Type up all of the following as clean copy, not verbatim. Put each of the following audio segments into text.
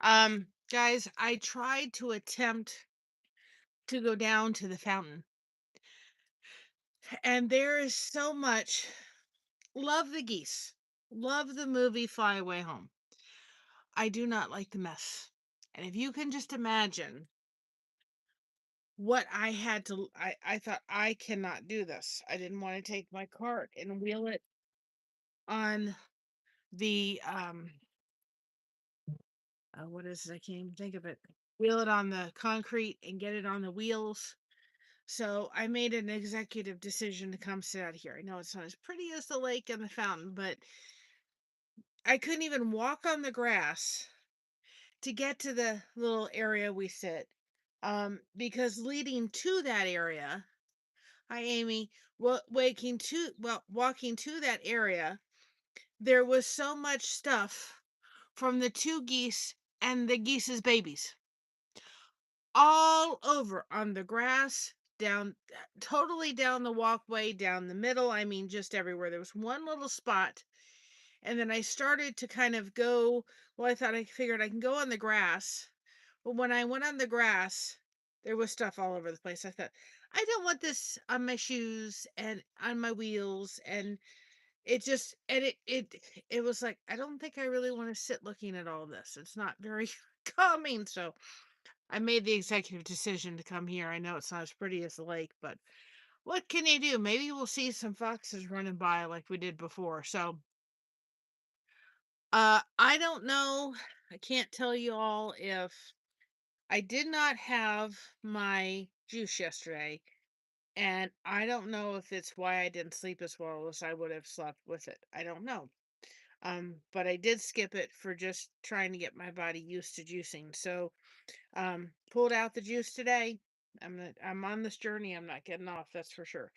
Guys, I tried to attempt to go down to the fountain, and there is so much. Love the geese. Love the movie Fly Away Home. I do not like the mess. And if you can just imagine what I had to I thought I cannot do this. I didn't want to take my cart and wheel it on the what is it? I can't even think of it. Wheel it on the concrete and get it on the wheels. So I made an executive decision to come sit out here. I know it's not as pretty as the lake and the fountain, but I couldn't even walk on the grass to get to the little area we sit. Because leading to that area, hi Amy, walking to that area, there was so much stuff from the two geese and the geese's babies all over on the grass, down totally down the walkway, down the middle. I mean, just everywhere. There was one little spot. And then I started to kind of go. Well, I figured I can go on the grass. But when I went on the grass, there was stuff all over the place. I thought, I don't want this on my shoes and on my wheels. And it was like, I don't think I really want to sit looking at all this. It's not very calming. So I made the executive decision to come here. I know it's not as pretty as the lake, but what can you do? Maybe we'll see some foxes running by like we did before. So, I don't know. I can't tell you all if I did not have my juice yesterday, and I don't know if it's why I didn't sleep as well as I would have slept with it. I don't know. But I did skip it for just trying to get my body used to juicing. So, pulled out the juice today. I'm on this journey. I'm not getting off, that's for sure.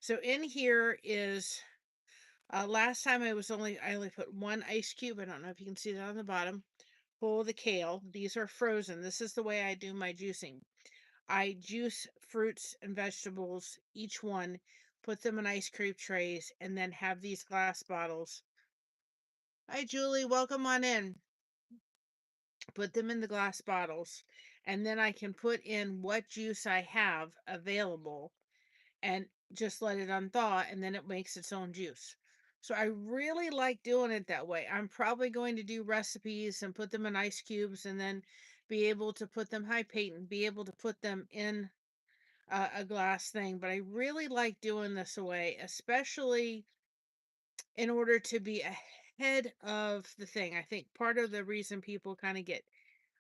So in here is last time I only put one ice cube. I don't know if you can see that on the bottom. Full of the kale. These are frozen. This is the way I do my juicing. I juice fruits and vegetables, each one, put them in ice cream trays, and then have these glass bottles. Hi Julie, welcome on in. Put them in the glass bottles, and then I can put in what juice I have available and just let it unthaw, and then it makes its own juice. So I really like doing it that way. I'm probably going to do recipes and put them in ice cubes and then be able to put them, hi Peyton, be able to put them in a glass thing. But I really like doing this away, especially in order to be ahead of the thing. I think part of the reason people kind of get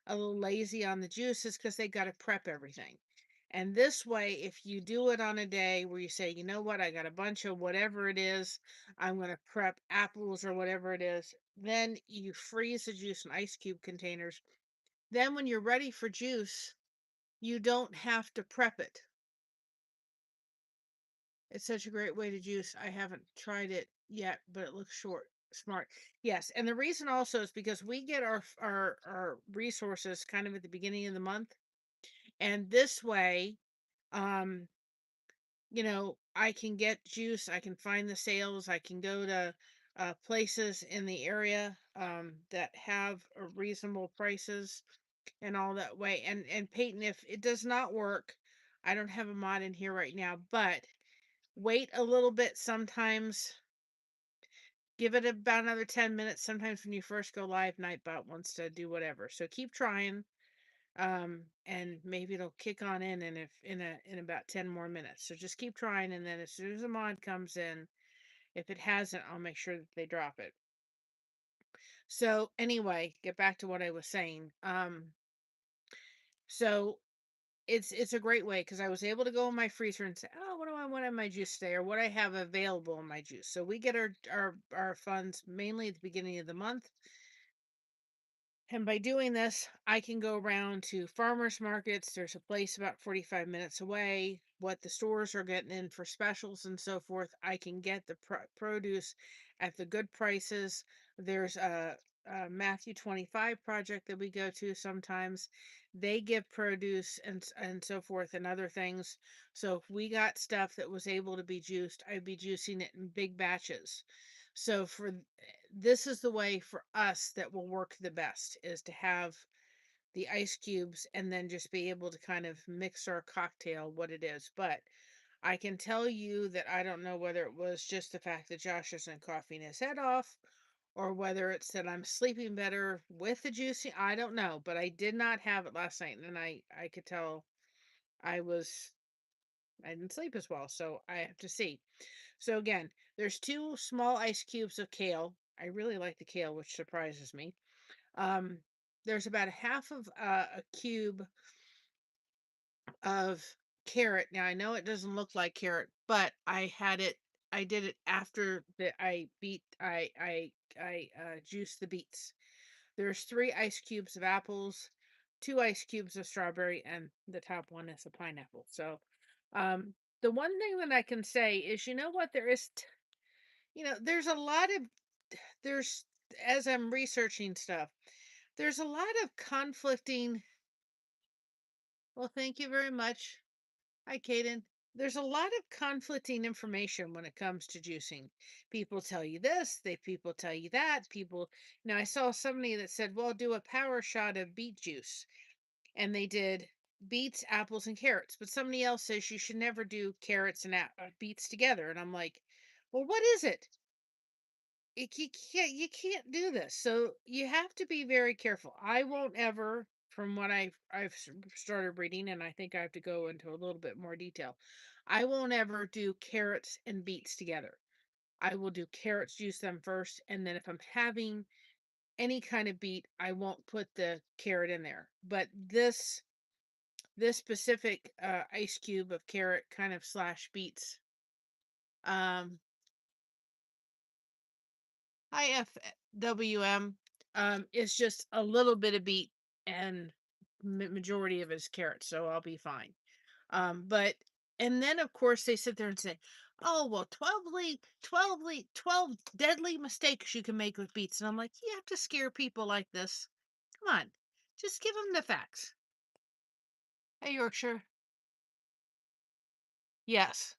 a little lazy on the juice is because they got to prep everything. And this way, if you do it on a day where you say, you know what, I got a bunch of whatever it is, I'm going to prep apples or whatever it is, then you freeze the juice in ice cube containers. Then when you're ready for juice, you don't have to prep it. It's such a great way to juice. I haven't tried it yet, but it looks smart. Yes, and the reason also is because we get our resources kind of at the beginning of the month. And this way, um, I can get juice, I can find the sales, I can go to places in the area that have reasonable prices and all that way. And Peyton, if it does not work, I don't have a mod in here right now, but wait a little bit sometimes. Give it about another 10 minutes. Sometimes when you first go live, Nightbot wants to do whatever. So keep trying. And maybe it'll kick on in if in about 10 more minutes. So just keep trying, and then as soon as a mod comes in, if it hasn't, I'll make sure that they drop it. So anyway, get back to what I was saying. So it's a great way because I was able to go in my freezer and say, oh, what do I want in my juice today, or what I have available in my juice. So we get our funds mainly at the beginning of the month. And by doing this, I can go around to farmers markets. There's a place about 45 minutes away. What the stores are getting in for specials and so forth, I can get the produce at the good prices. There's a Matthew 25 project that we go to sometimes. They give produce and so forth and other things. So if we got stuff that was able to be juiced, I'd be juicing it in big batches. So this is the way for us that will work the best, is to have the ice cubes and then just be able to kind of mix our cocktail what it is. But I can tell you that I don't know whether it was just the fact that Josh isn't coughing his head off or whether it's that I'm sleeping better with the juicing. I don't know, but I did not have it last night, and I could tell I was I didn't sleep as well, so I have to see. So again, there's 2 small ice cubes of kale. I really like the kale, which surprises me. Um, there's about a half of a cube of carrot. Now I know it doesn't look like carrot, but I did it after that I juiced the beets. There's 3 ice cubes of apples, 2 ice cubes of strawberry, and the top one is a pineapple. So, the one thing that I can say is, you know what? There's a lot of, there's, as I'm researching stuff, there's a lot of conflicting. Well, thank you very much. Hi, Kaden. There's a lot of conflicting information when it comes to juicing. People tell you this, people tell you that. I saw somebody that said, well, do a power shot of beet juice. And they did beets, apples, and carrots. But somebody else says you should never do carrots and beets together. And I'm like, well, what is it? You can't do this. So you have to be very careful. I won't ever, from what started reading, and I think I have to go into a little bit more detail. I won't ever do carrots and beets together. I will do carrots, juice them first, and then if I'm having any kind of beet, I won't put the carrot in there. But this specific ice cube of carrot kind of slash beets, um, IFWM, is just a little bit of beet and majority of it is carrots, so I'll be fine. But and then of course they sit there and say, "Oh well, 12 deadly mistakes you can make with beets," and I'm like, "You have to scare people like this? Come on, just give them the facts." Hey, Yorkshire. Yes.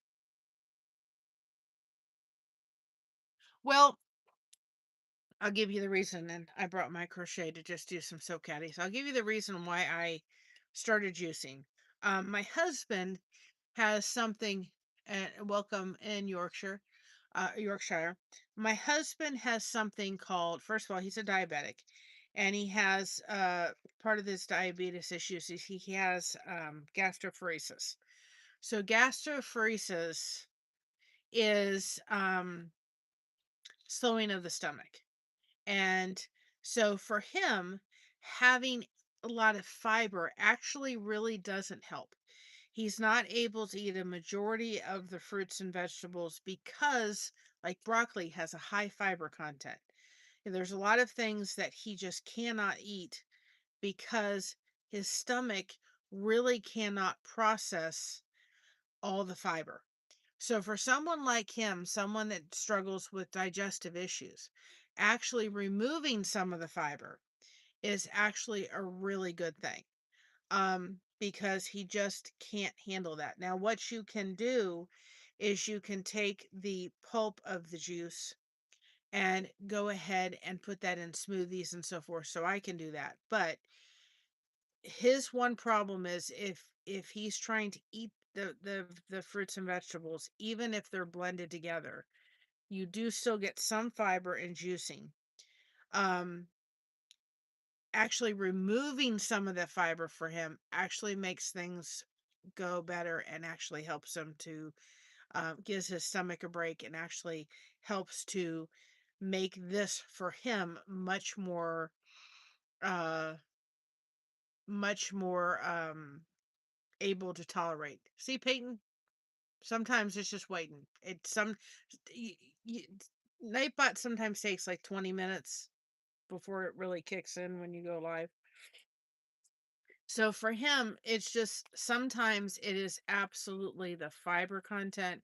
Well, I'll give you the reason, and I brought my crochet to just do some silk caddies. I'll give you the reason why I started juicing. My husband has something, and welcome in Yorkshire. My husband has something called, first of all, he's a diabetic, and he has part of his diabetes issues is he has gastrophoresis. So gastrophoresis is slowing of the stomach. And so for him, having a lot of fiber actually really doesn't help. He's not able to eat a majority of the fruits and vegetables because, like broccoli, has a high fiber content. And there's a lot of things that he just cannot eat because his stomach really cannot process all the fiber. So for someone like him, someone that struggles with digestive issues, actually removing some of the fiber is actually a really good thing. Because he just can't handle that. Now, what you can do is you can take the pulp of the juice and go ahead and put that in smoothies and so forth. So I can do that. But his one problem is if he's trying to eat the fruits and vegetables, even if they're blended together, you do still get some fiber in juicing. Um, Actually removing some of the fiber for him actually makes things go better and actually helps him to gives his stomach a break and actually helps to make this for him uh much more able to tolerate. See, Peyton, sometimes it's just waiting. It's some y- y- Nightbot sometimes takes like 20 minutes before it really kicks in when you go live. So for him, it's just sometimes it is absolutely the fiber content.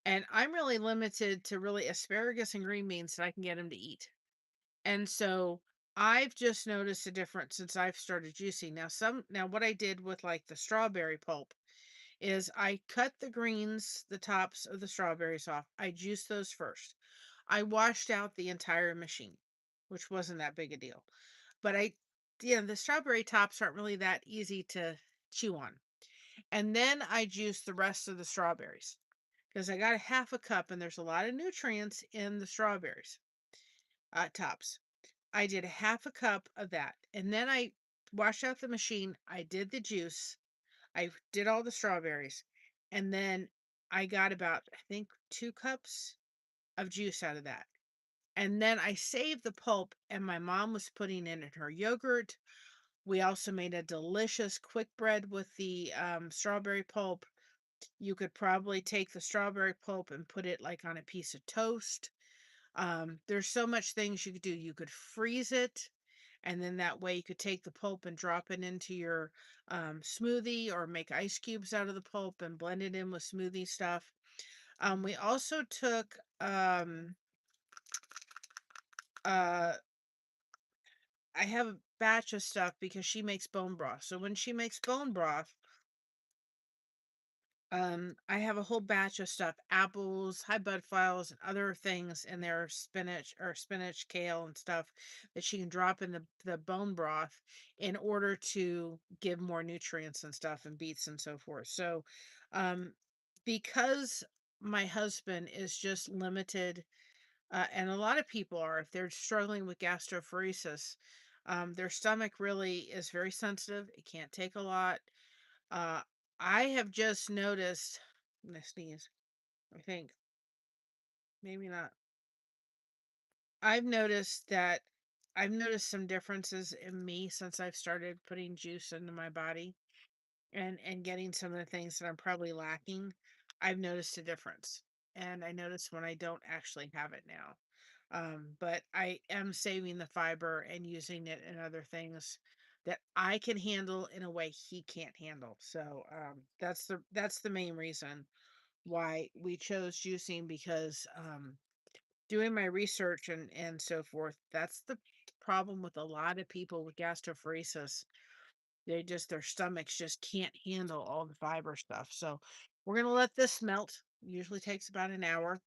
And I'm really limited to really asparagus and green beans that I can get him to eat. And so I've just noticed a difference since I've started juicing. Now what I did with like the strawberry pulp is I cut the greens, the tops of the strawberries off. I juiced those first. I washed out the entire machine, which wasn't that big a deal. But the strawberry tops aren't really that easy to chew on. And then I juice the rest of the strawberries because I got a half a cup and there's a lot of nutrients in the strawberries tops. I did a half a cup of that. And then I washed out the machine. I did the juice. I did all the strawberries. And then I got about, I think, 2 cups of juice out of that. And then I saved the pulp, and my mom was putting it in her yogurt. We also made a delicious quick bread with the strawberry pulp. You could probably take the strawberry pulp and put it like on a piece of toast. There's so much things you could do. You could freeze it, and then that way you could take the pulp and drop it into your smoothie, or make ice cubes out of the pulp and blend it in with smoothie stuff. We also took uh, I have a batch of stuff because she makes bone broth. So when she makes bone broth, I have a whole batch of stuff, apples, high bud files, and other things in there, spinach, kale, and stuff that she can drop in the bone broth in order to give more nutrients and stuff, and beets and so forth. So, um, because my husband is just limited, and a lot of people are, if they're struggling with gastroparesis, their stomach really is very sensitive. It can't take a lot. uh, I have just noticed, I'm gonna sneeze, I think. Maybe not. I've noticed some differences in me since I've started putting juice into my body, and getting some of the things that I'm probably lacking. I've noticed a difference. And I notice when I don't actually have it now. But I am saving the fiber and using it in other things that I can handle in a way he can't handle. So that's the main reason why we chose juicing, because doing my research and so forth, that's the problem with a lot of people with gastroparesis. Their stomachs just can't handle all the fiber stuff. So we're gonna let this melt. Usually takes about an hour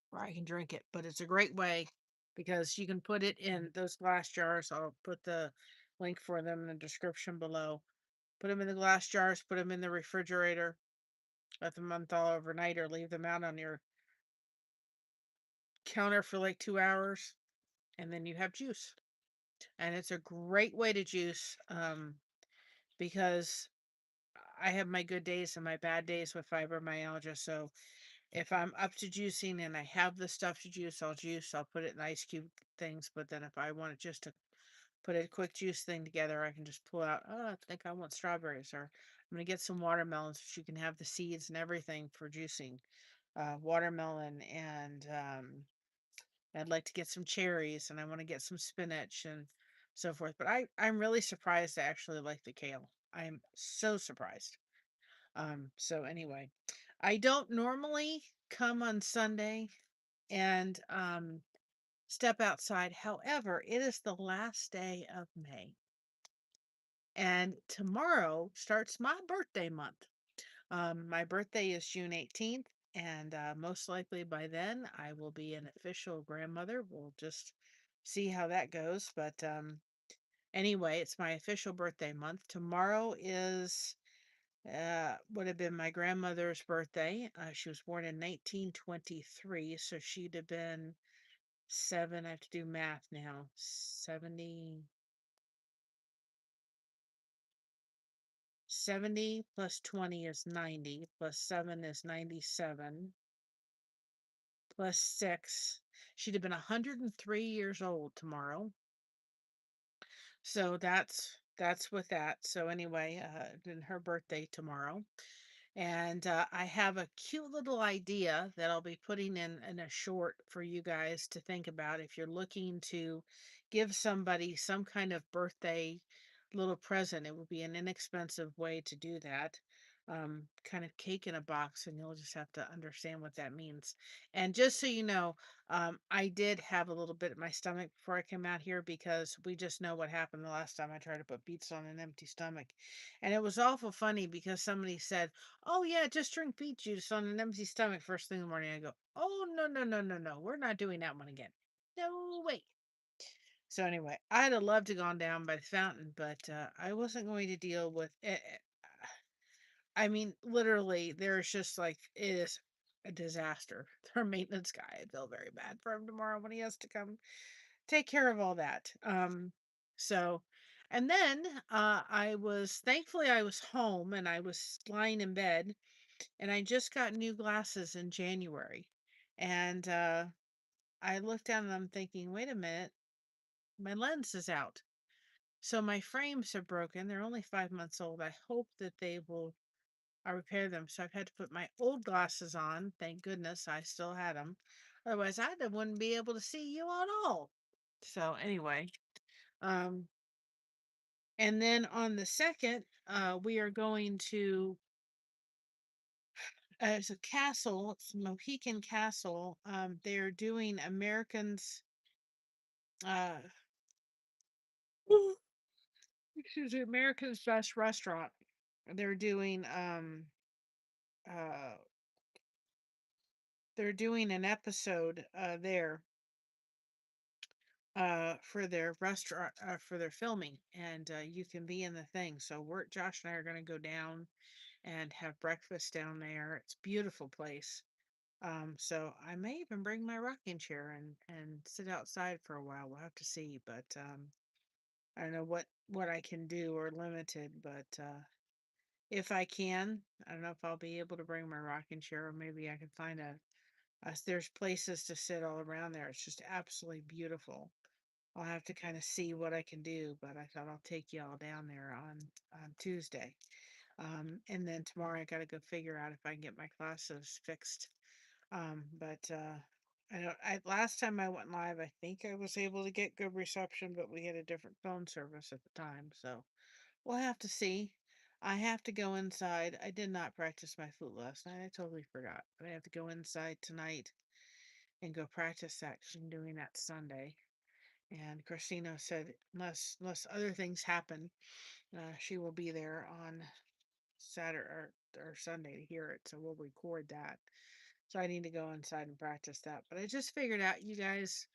where I can drink it, but it's a great way because you can put it in those glass jars. I'll put the link for them in the description below. Put them in the glass jars, put them in the refrigerator, let them unthaw overnight, or leave them out on your counter for like 2 hours, and then you have juice. And it's a great way to juice, because I have my good days and my bad days with fibromyalgia. So if I'm up to juicing and I have the stuff to juice, I'll juice. I'll put it in ice cube things. But then if I want it just to put a quick juice thing together, I can just pull out, oh, I think I want strawberries, or I'm going to get some watermelons, so you can have the seeds and everything for juicing. Watermelon, and I'd like to get some cherries, and I want to get some spinach and so forth. But I'm really surprised I actually like the kale. I'm so surprised. So anyway, I don't normally come on Sunday and step outside. However, it is the last day of May, and tomorrow starts my birthday month. My birthday is June 18th, and most likely by then I will be an official grandmother. We'll just see how that goes. But anyway, it's my official birthday month. Tomorrow is would have been my grandmother's birthday. She was born in 1923, so she'd have been seven. I have to do math now. 70 plus 20 is 90, plus 7 is 97, plus 6. She'd have been 103 years old tomorrow. So that's with that. So anyway, then her birthday tomorrow. And I have a cute little idea that I'll be putting in a short for you guys to think about if you're looking to give somebody some kind of birthday little present. It would be an inexpensive way to do that. Kind of cake in a box, and you'll just have to understand what that means. And just so you know, I did have a little bit in my stomach before I came out here, because we just know what happened the last time I tried to put beets on an empty stomach. And it was awful funny because somebody said, "Oh, yeah, just drink beet juice on an empty stomach first thing in the morning." I go, "Oh, no, no, no, no, no. We're not doing that one again. No way." So anyway, I'd have loved to gone down by the fountain, but I wasn't going to deal with it. I mean, literally, there's just like it is a disaster. Their maintenance guy, I feel very bad for him tomorrow when he has to come take care of all that. So, and then thankfully I was home and I was lying in bed, and I just got new glasses in January, and I looked down and I'm thinking, wait a minute, my lens is out. So my frames are broken. They're only 5 months old. I hope that they will I repair them. So I've had to put my old glasses on. Thank goodness I still had them. Otherwise, wouldn't be able to see you at all. So anyway, um, and then on the second, we are going to it's a castle. It's Mohican Castle. They're doing Americans. Uh, excuse me, America's Best Restaurant. They're doing uh they're doing an episode there for their restaurant for their filming, and you can be in the thing. So we're Josh and I are going to go down and have breakfast down there. It's a beautiful place. So I may even bring my rocking chair and sit outside for a while. We'll have to see, but I don't know what I can do or limited, but if I can, I don't know if I'll be able to bring my rocking chair, or maybe I can find there's places to sit all around there. It's just absolutely beautiful. I'll have to kind of see what I can do, but I thought I'll take y'all down there on Tuesday. And then tomorrow I got to go figure out if I can get my classes fixed. But I don't. Last time I went live, I think I was able to get good reception, but we had a different phone service at the time, so we'll have to see. I have to go inside. I did not practice my flute last night. I totally forgot, but I have to go inside tonight and go practice that 'cause I'm doing that Sunday. And Christina said, unless other things happen, she will be there on Saturday or Sunday to hear it. So we'll record that. So I need to go inside and practice that. But I just figured out, you guys,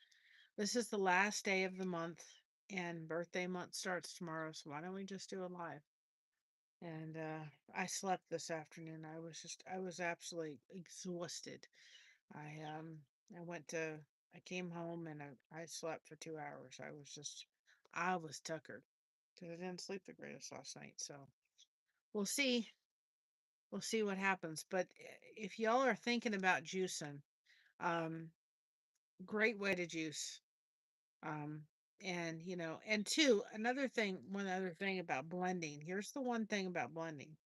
this is the last day of the month, and birthday month starts tomorrow. So why don't we just do it live? And I slept this afternoon. I was absolutely exhausted. I um I went to I came home and I slept for 2 hours. I was tuckered because I didn't sleep the greatest last night. So we'll see. We'll see what happens. But if y'all are thinking about juicing, um, great way to juice. Um, and and two, one other thing about blending. Here's the one thing about blending.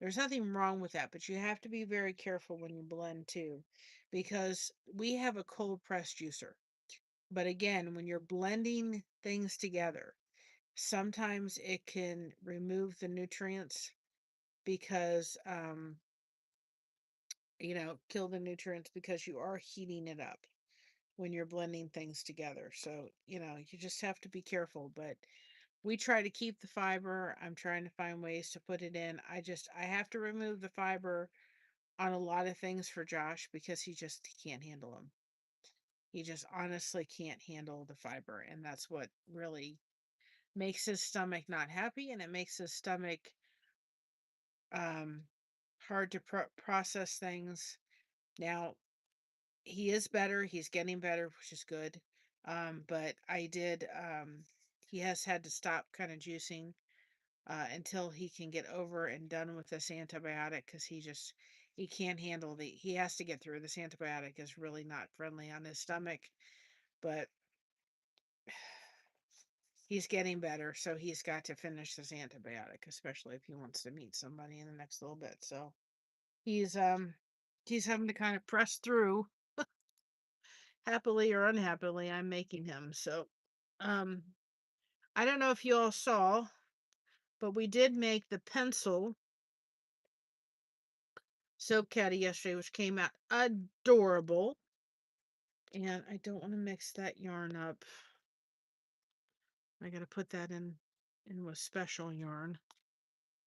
There's nothing wrong with that, but you have to be very careful when you blend too, because we have a cold press juicer. But again, when you're blending things together, sometimes it can remove the nutrients because, kill the nutrients because you are heating it up when you're blending things together. So, you just have to be careful. But we try to keep the fiber. I'm trying to find ways to put it in. I have to remove the fiber on a lot of things for Josh because he can't handle them. He just honestly can't handle the fiber, and that's what really makes his stomach not happy, and it makes his stomach um hard to process things. Now, he is better, he's getting better, which is good. But he has had to stop kind of juicing until he can get over and done with this antibiotic, because he can't handle he has to get through this antibiotic. Is really not friendly on his stomach, but he's getting better, so he's got to finish this antibiotic, especially if he wants to meet somebody in the next little bit. So he's um he's having to kind of press through, happily or unhappily. I'm making him. So um I don't know if you all saw, but we did make the pencil soap caddy yesterday, which came out adorable. And I don't want to mix that yarn up. I got to put that in with special yarn.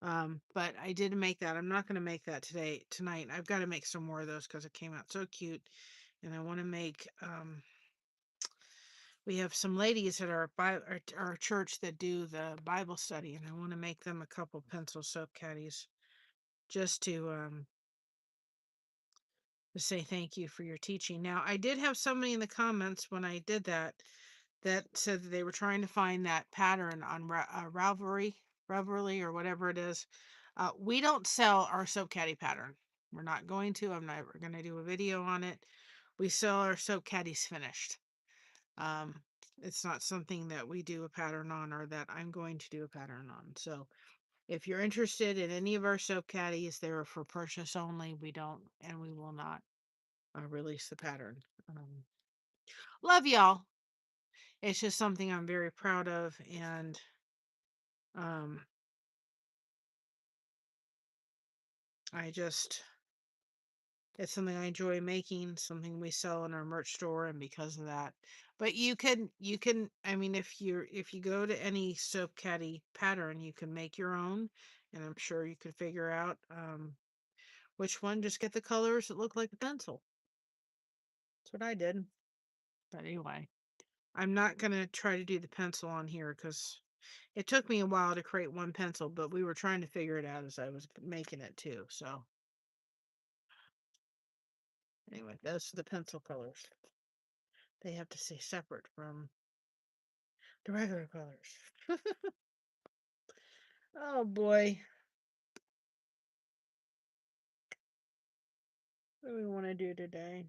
But I did make that. I'm not going to make that tonight. I've got to make some more of those because it came out so cute. And I want to make we have some ladies at our church that do the Bible study, and I want to make them a couple pencil soap caddies just to say thank you for your teaching. Now, I did have somebody in the comments when I did that said that they were trying to find that pattern on Ravelry or whatever it is. We don't sell our soap caddy pattern. We're not going to. I'm never going to do a video on it. We sell our soap caddies finished. Um, it's not something that we do a pattern on or that I'm going to do a pattern on. So if you're interested in any of our soap caddies, they're for purchase only. We don't, and we will not release the pattern. Love y'all. It's just something I'm very proud of, and um, it's something I enjoy making, something we sell in our merch store, and because of that. But you can, I mean, if you go to any soap caddy pattern, you can make your own, and I'm sure you could figure out which one. Just get the colors that look like a pencil. That's what I did. But anyway, I'm not gonna try to do the pencil on here because it took me a while to create one pencil, but we were trying to figure it out as I was making it too. So anyway, those are the pencil colors. They have to stay separate from the regular colors. Oh boy. What do we want to do today?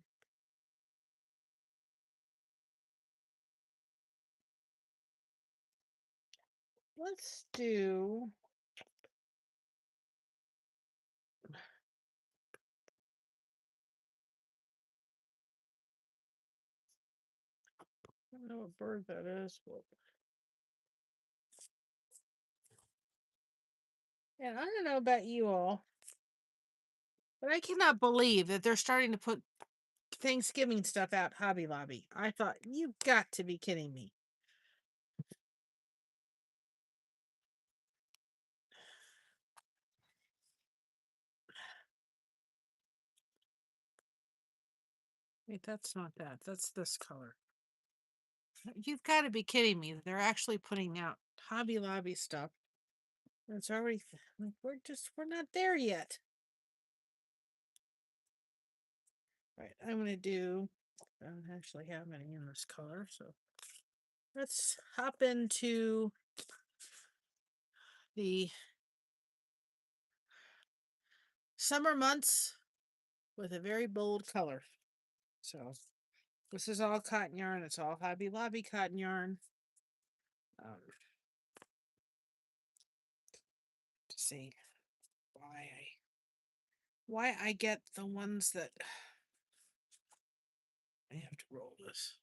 Let's do I don't know what bird that is, but and I don't know about you all, but I cannot believe that they're starting to put Thanksgiving stuff out Hobby Lobby. I thought, you got to be kidding me. Wait, that's not that. That's this color. You've got to be kidding me. They're actually putting out Hobby Lobby stuff. It's already like we're not there yet. Right, I'm gonna do. I don't actually have any in this color, so let's hop into the summer months with a very bold color. So this is all cotton yarn. It's all Hobby Lobby cotton yarn. Um, to see why I get the ones that I have to roll this.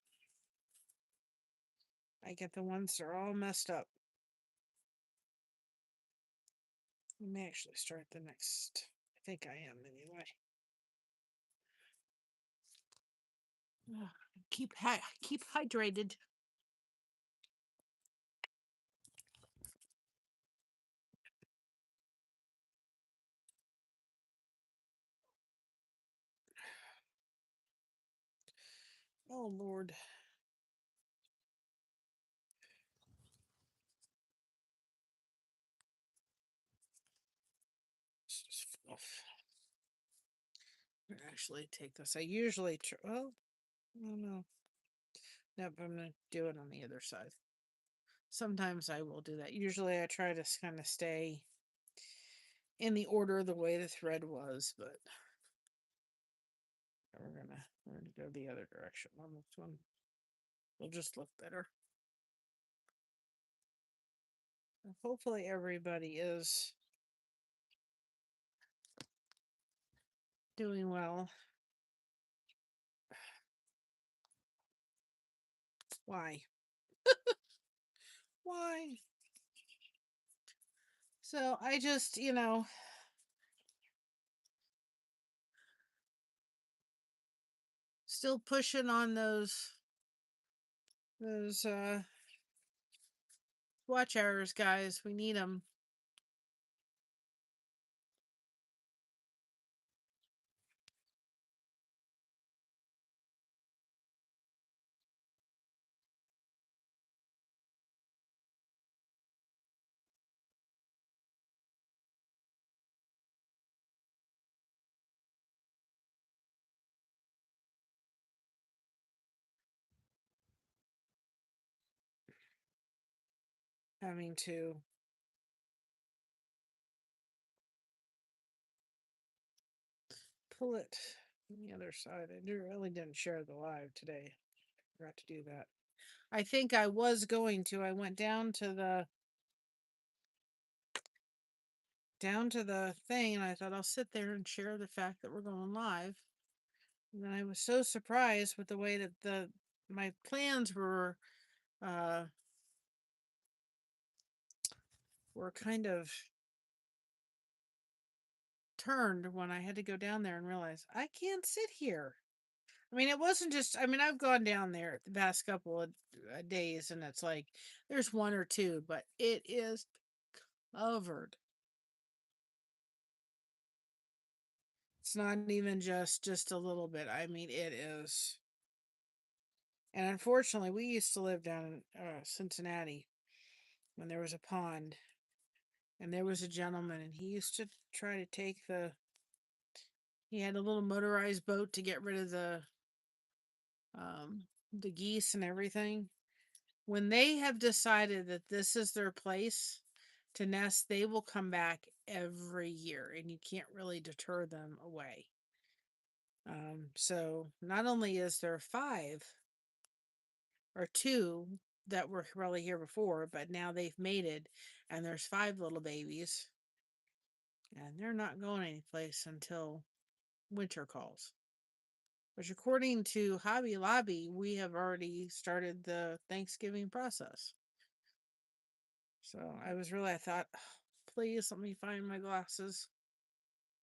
I get the ones that are all messed up. We may actually start the next. I think I am anyway. Keep hydrated. Oh Lord. It's just fluff. Actually take this. I usually oh no. Nope, I'm gonna do it on the other side. Sometimes I will do that. Usually I try to kind of stay in the order the way the thread was, but we're gonna go the other direction on this one. It'll just look better. Hopefully everybody is doing well. Why? Why? So I just, still pushing on those watch hours, guys. We need them. having to pull it on the other side. I really didn't share the live today. Forgot to do that. I think I was going to. I went down to the thing, and I thought I'll sit there and share the fact that we're going live. And then I was so surprised with the way that my plans uh were kind of turned when I had to go down there and realize I can't sit here. I mean, it wasn't just, I mean, I've gone down there the past couple of days and it's like there's one or two, but it is covered. It's not even just a little bit. I mean, it is. And unfortunately, we used to live down in Cincinnati when there was a pond and there was a gentleman and he used to try to take he had a little motorized boat to get rid of the geese and everything. When they have decided that this is their place to nest, they will come back every year and you can't really deter them away. So not only is there five or two that were really here before, but now they've mated and there's five little babies and they're not going anyplace until winter calls. Which, according to Hobby Lobby, we have already started the Thanksgiving process. So I thought, oh, please let me find my glasses.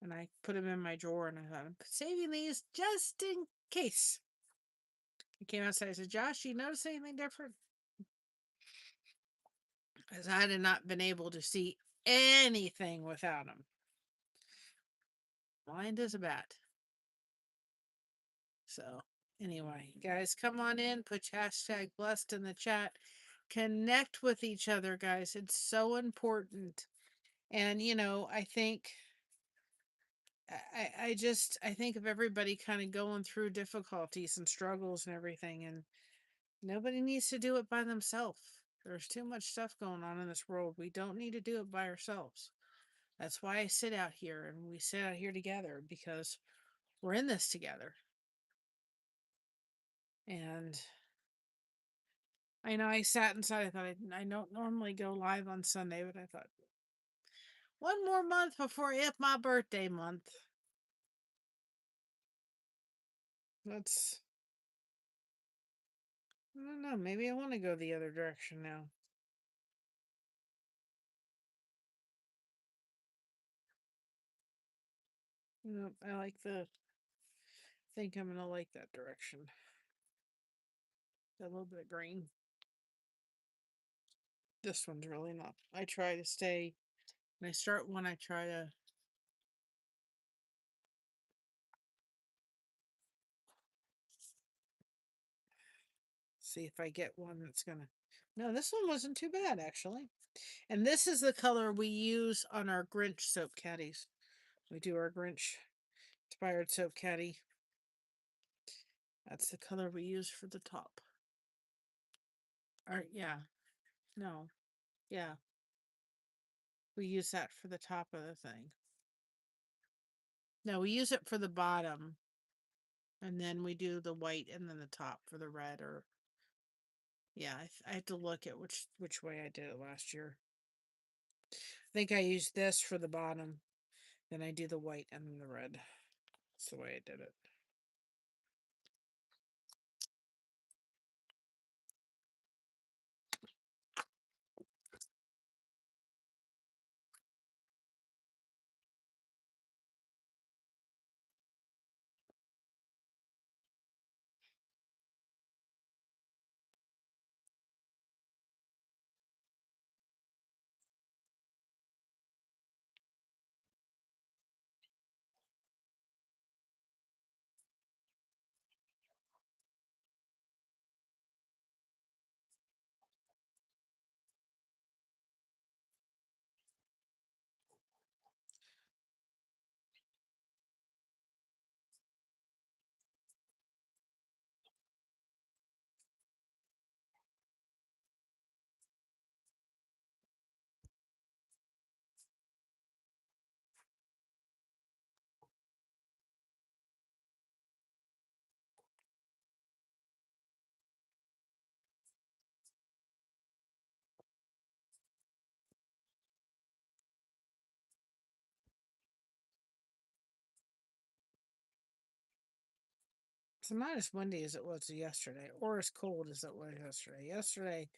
And I put them in my drawer and I thought, I'm saving these just in case. I came outside and said, Josh, you notice anything different? As I had not been able to see anything without them. Blind as a bat. So, anyway, guys, come on in, put hashtag blessed in the chat. Connect with each other, guys. It's so important. And, I think I think of everybody kind of going through difficulties and struggles and everything, and nobody needs to do it by themselves. There's too much stuff going on in this world. We don't need to do it by ourselves. That's why I sit out here and we sit out here together because we're in this together. And I know I sat inside. I thought I don't normally go live on Sunday, but I thought one more month before it's my birthday month. That's, I don't know. Maybe I want to go the other direction now. I think I'm gonna like that direction. That little bit of green. This one's really not. I try to stay. When I start one, I try to see if I get one that's gonna. No, this one wasn't too bad actually. And this is the color we use on our Grinch soap caddies. We do our Grinch inspired soap caddy. That's the color we use for the top. Or yeah, no, yeah, we use that for the top of the thing. No, we use it for the bottom, and then we do the white and then the top for the red. Or yeah, I have to look at which way I did it last year. I think I used this for the bottom, then I do the white and then the red. That's the way I did it. It's not as windy as it was yesterday, or as cold as it was yesterday.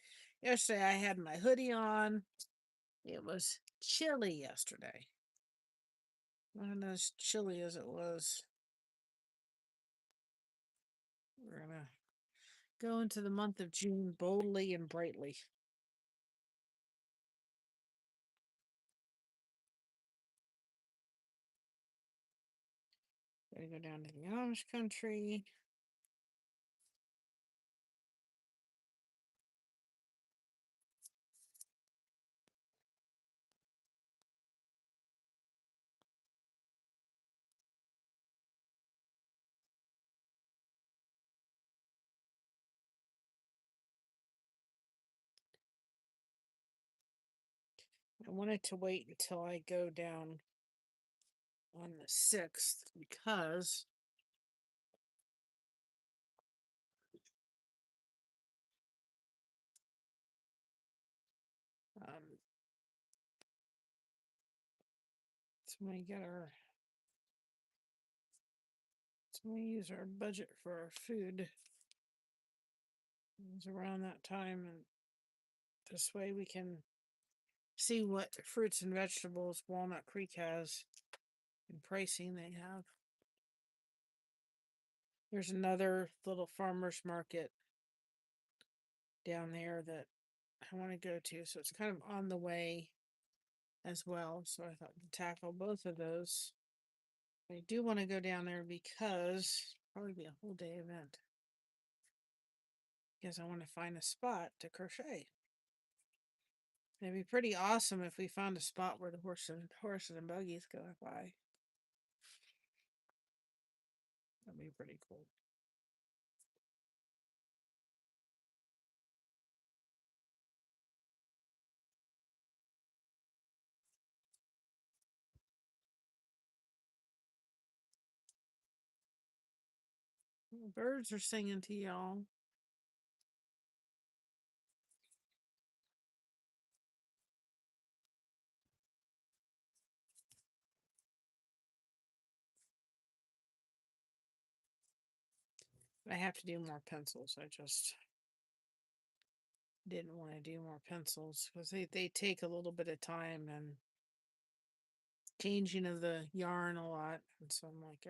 Yesterday I had my hoodie on. It was chilly yesterday. Not as chilly as it was. We're gonna go into the month of June boldly and brightly. Gonna go down to the Amish country. I wanted to wait until I go down on the 6th because um, it's when we get our it's when we use our budget for our food. It's around that time, and this way we can see what fruits and vegetables Walnut Creek has and pricing they have. There's another little farmer's market down there that I want to go to, so it's kind of on the way as well. So I thought to tackle both of those. I do want to go down there because probably be a whole day event. Because I want to find a spot to crochet. It'd be pretty awesome if we found a spot where the horses and buggies go by. That'd be pretty cool. Birds are singing to y'all. I have to do more pencils. I just didn't want to do more pencils because they take a little bit of time and changing of the yarn a lot. And so I'm like,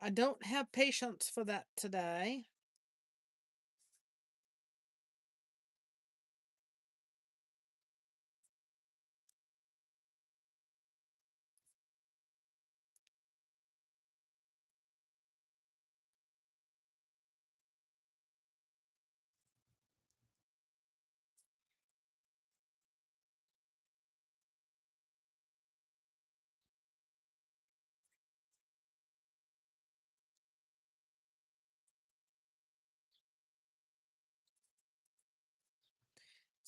I don't have patience for that today.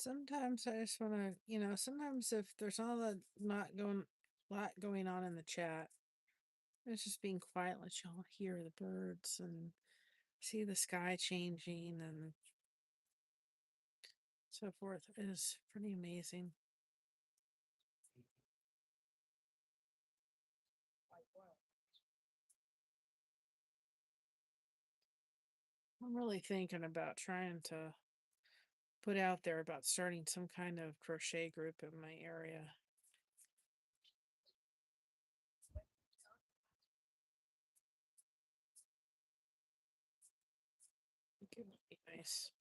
Sometimes I just want to, sometimes if there's lot going on in the chat, it's just being quiet, let y'all hear the birds and see the sky changing and so forth is pretty amazing. I'm really thinking about trying to put out there about starting some kind of crochet group in my area. It would be nice.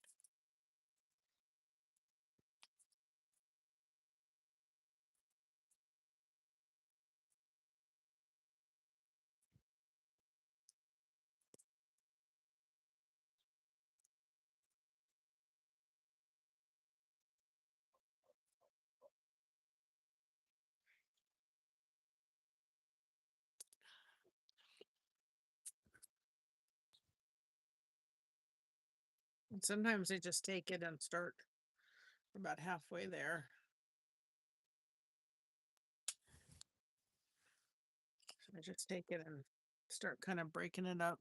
And sometimes they just take it and start about halfway there. So I just take it and start kind of breaking it up.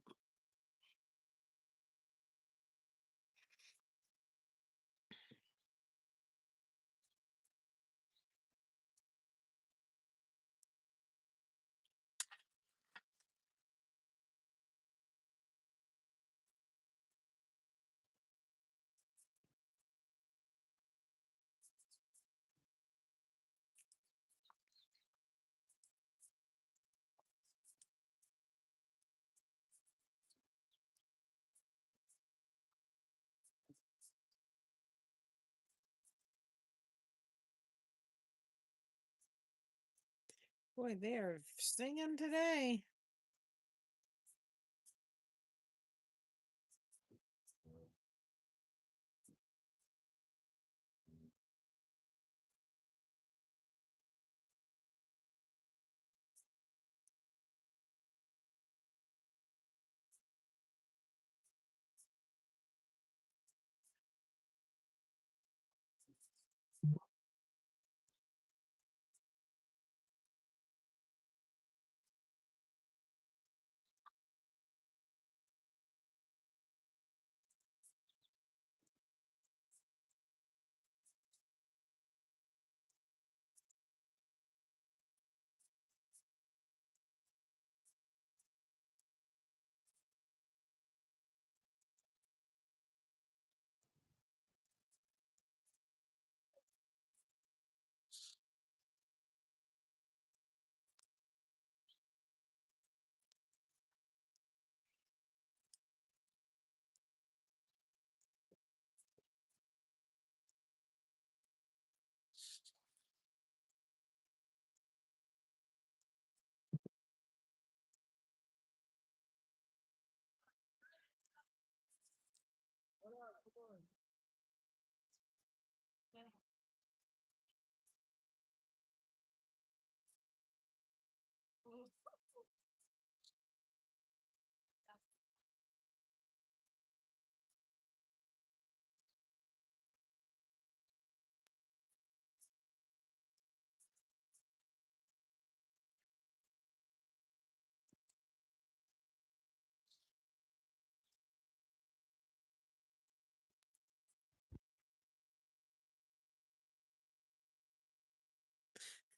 Boy, they're singing today.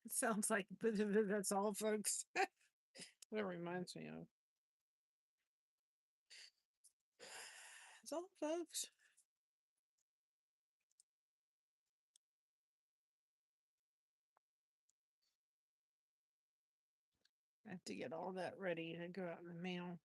It sounds like that's all, folks. That reminds me of. That's all, folks. I have to get all that ready to go out in the mail.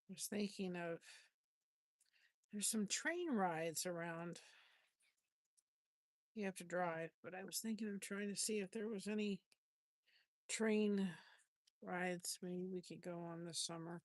I was thinking of there's some train rides around. You have to drive, but I was thinking of trying to see if there was any train rides maybe we could go on this summer.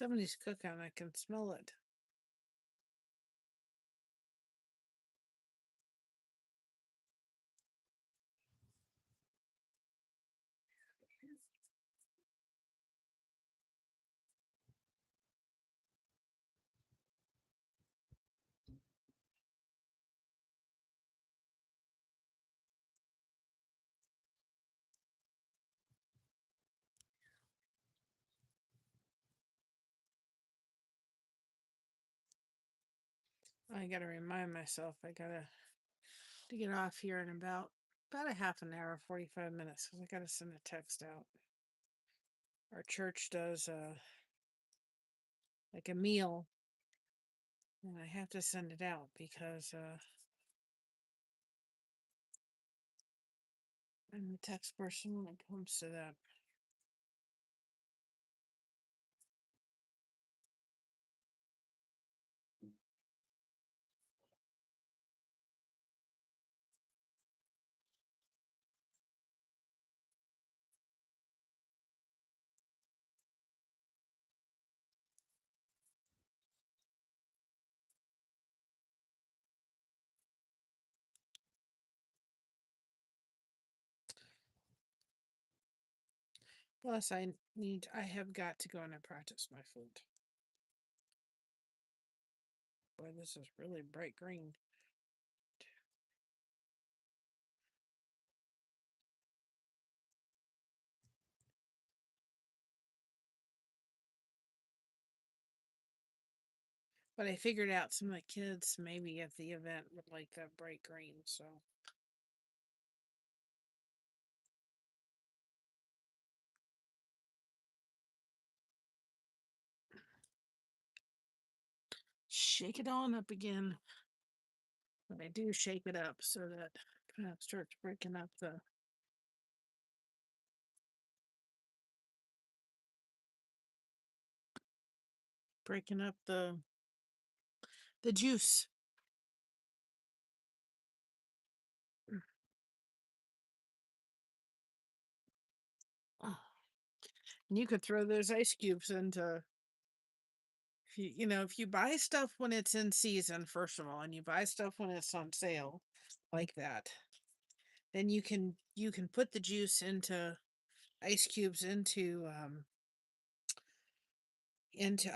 Somebody's cooking. I can smell it. I gotta remind myself. I gotta to get off here in about a half an hour, 45 minutes, because I gotta send a text out. Our church does like a meal, and I have to send it out because I'm the text person when it comes to that. Plus, I have got to go and practice my flute. Boy, this is really bright green. But I figured out some of the kids maybe at the event would like that bright green, so. Shake it on up again. But I do shake it up so that kind of starts breaking up the juice. And you could throw those ice cubes into, if you buy stuff when it's in season, first of all, and you buy stuff when it's on sale like that, then you can put the juice into ice cubes into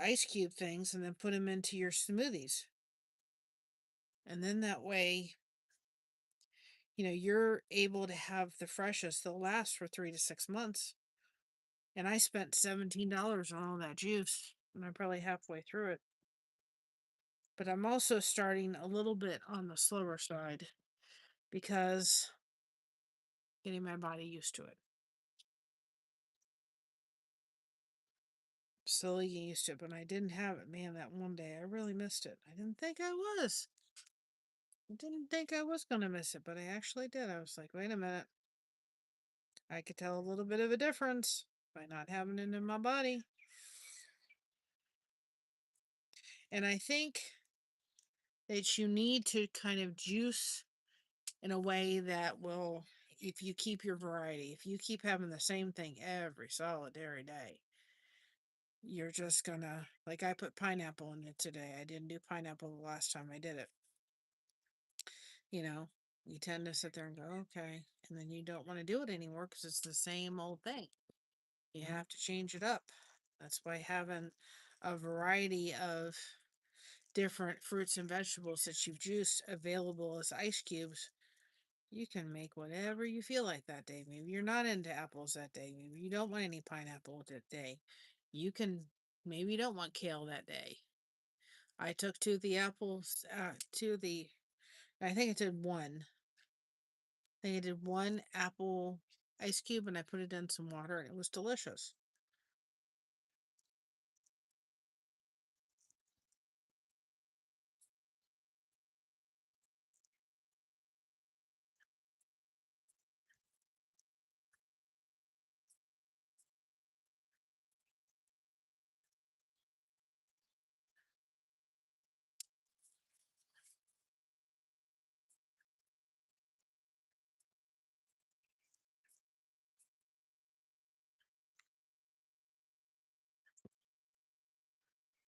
ice cube things, and then put them into your smoothies. And then that way, you're able to have the freshest. They'll last for 3 to 6 months. And I spent $17 on all that juice, and I'm probably halfway through it. But I'm also starting a little bit on the slower side because getting my body used to it. Slowly getting used to it, but I didn't have it. Man, that one day I really missed it. I didn't think I was. I didn't think I was going to miss it, but I actually did. I was like, wait a minute. I could tell a little bit of a difference by not having it in my body. And I think that you need to kind of juice in a way that will, if you keep your variety, if you keep having the same thing every solitary day, you're just gonna, like, I put pineapple in it today. I didn't do pineapple the last time I did it. You tend to sit there and go, okay, and then you don't want to do it anymore because it's the same old thing. You have to change it up. That's why having a variety of different fruits and vegetables that you've juiced available as ice cubes, you can make whatever you feel like that day. Maybe you're not into apples that day. Maybe you don't want any pineapple that day. Maybe you don't want kale that day. I took I think I did one. I think I did one apple ice cube and I put it in some water and it was delicious.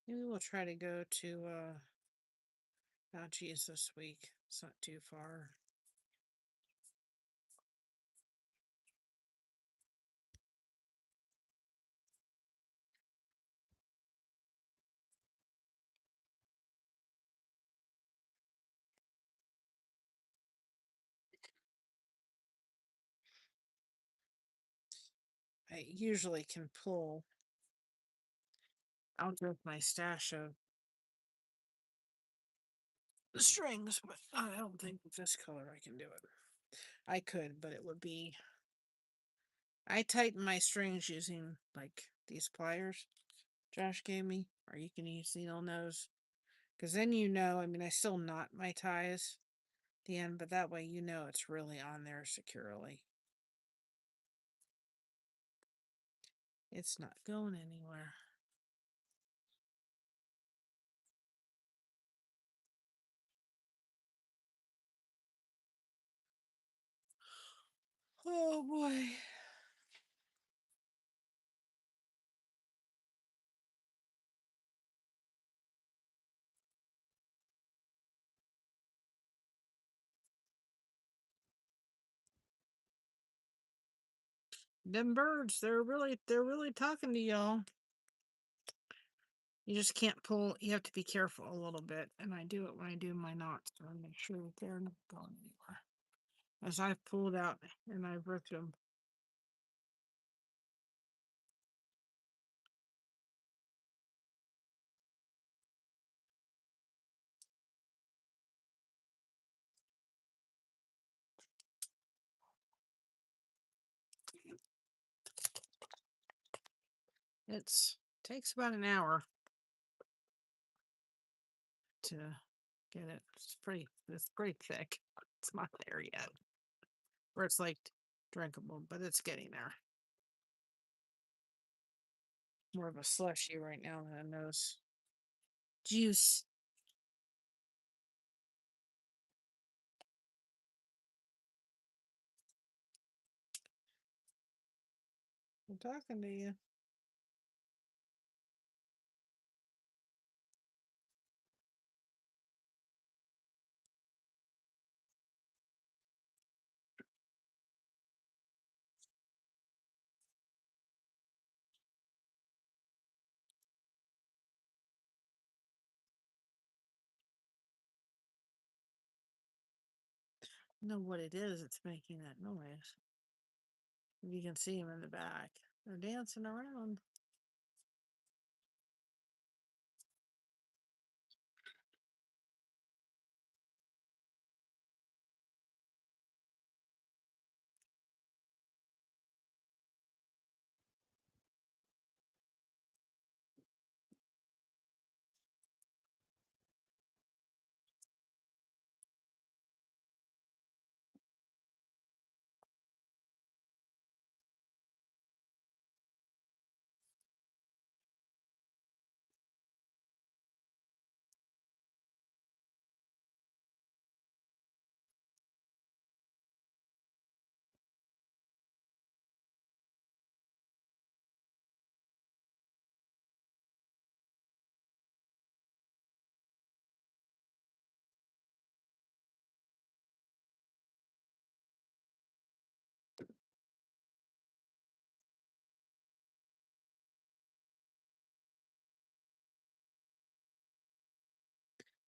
Maybe we'll try to go to oh geez, this week. It's not too far. I usually can pull out of my stash of strings, but I don't think with this color I can do it. I could, but it would be. I tighten my strings using like these pliers Josh gave me, or you can use needle nose, because then you know. I mean, I still knot my ties at the end, but that way you know it's really on there securely. It's not going anywhere. Oh boy. Them birds, they're really talking to y'all. You just can't pull, you have to be careful a little bit, and I do it when I do my knots, so I make sure that they're not going anywhere. As I've pulled out and I've ripped them. It's takes about an hour to get it. It's pretty thick. It's not there yet. Where it's like drinkable, but it's getting there. More of a slushy right now than a nose juice. I'm talking to you. Know what it is it's making that noise. You can see them in the back. They're dancing around.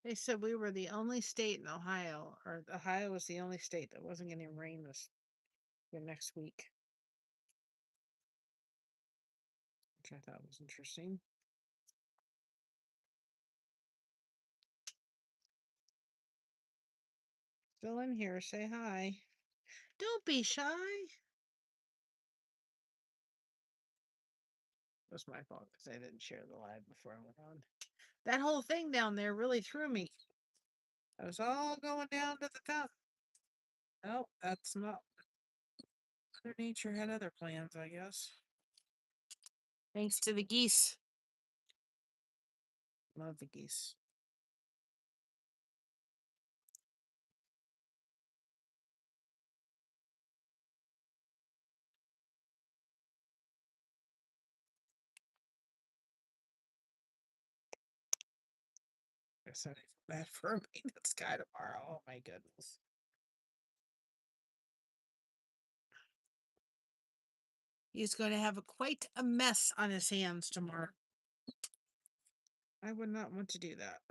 They said we were the only state in Ohio, or Ohio was the only state that wasn't getting rain the next week, which I thought was interesting. Still in here, say hi. Don't be shy. It was my fault because I didn't share the live before I went on. That whole thing down there really threw me. I was all going down to the top. No, that's not. Mother Nature had other plans, I guess. Thanks to the geese. Love the geese. I said I feel bad for a maintenance guy tomorrow. Oh my goodness. He's going to have quite a mess on his hands tomorrow. I would not want to do that.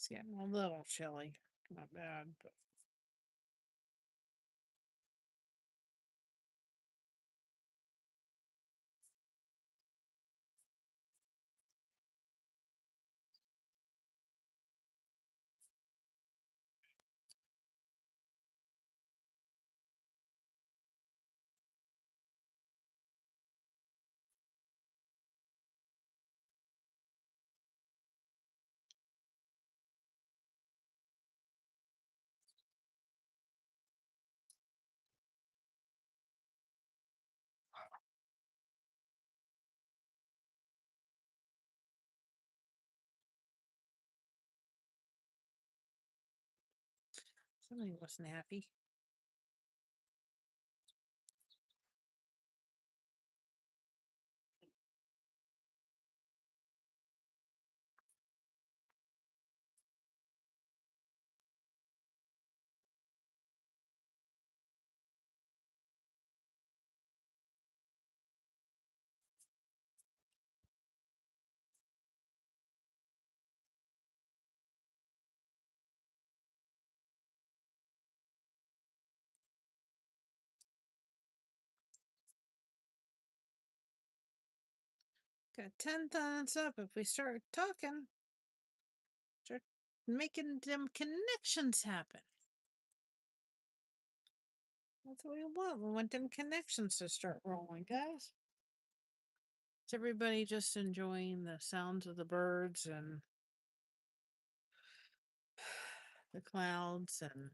It's getting a little chilly. Not bad, but somebody wasn't happy. Got 10 thumbs up if we start talking. Start making them connections happen. That's what we want. We want them connections to start rolling, guys. Is everybody just enjoying the sounds of the birds and the clouds and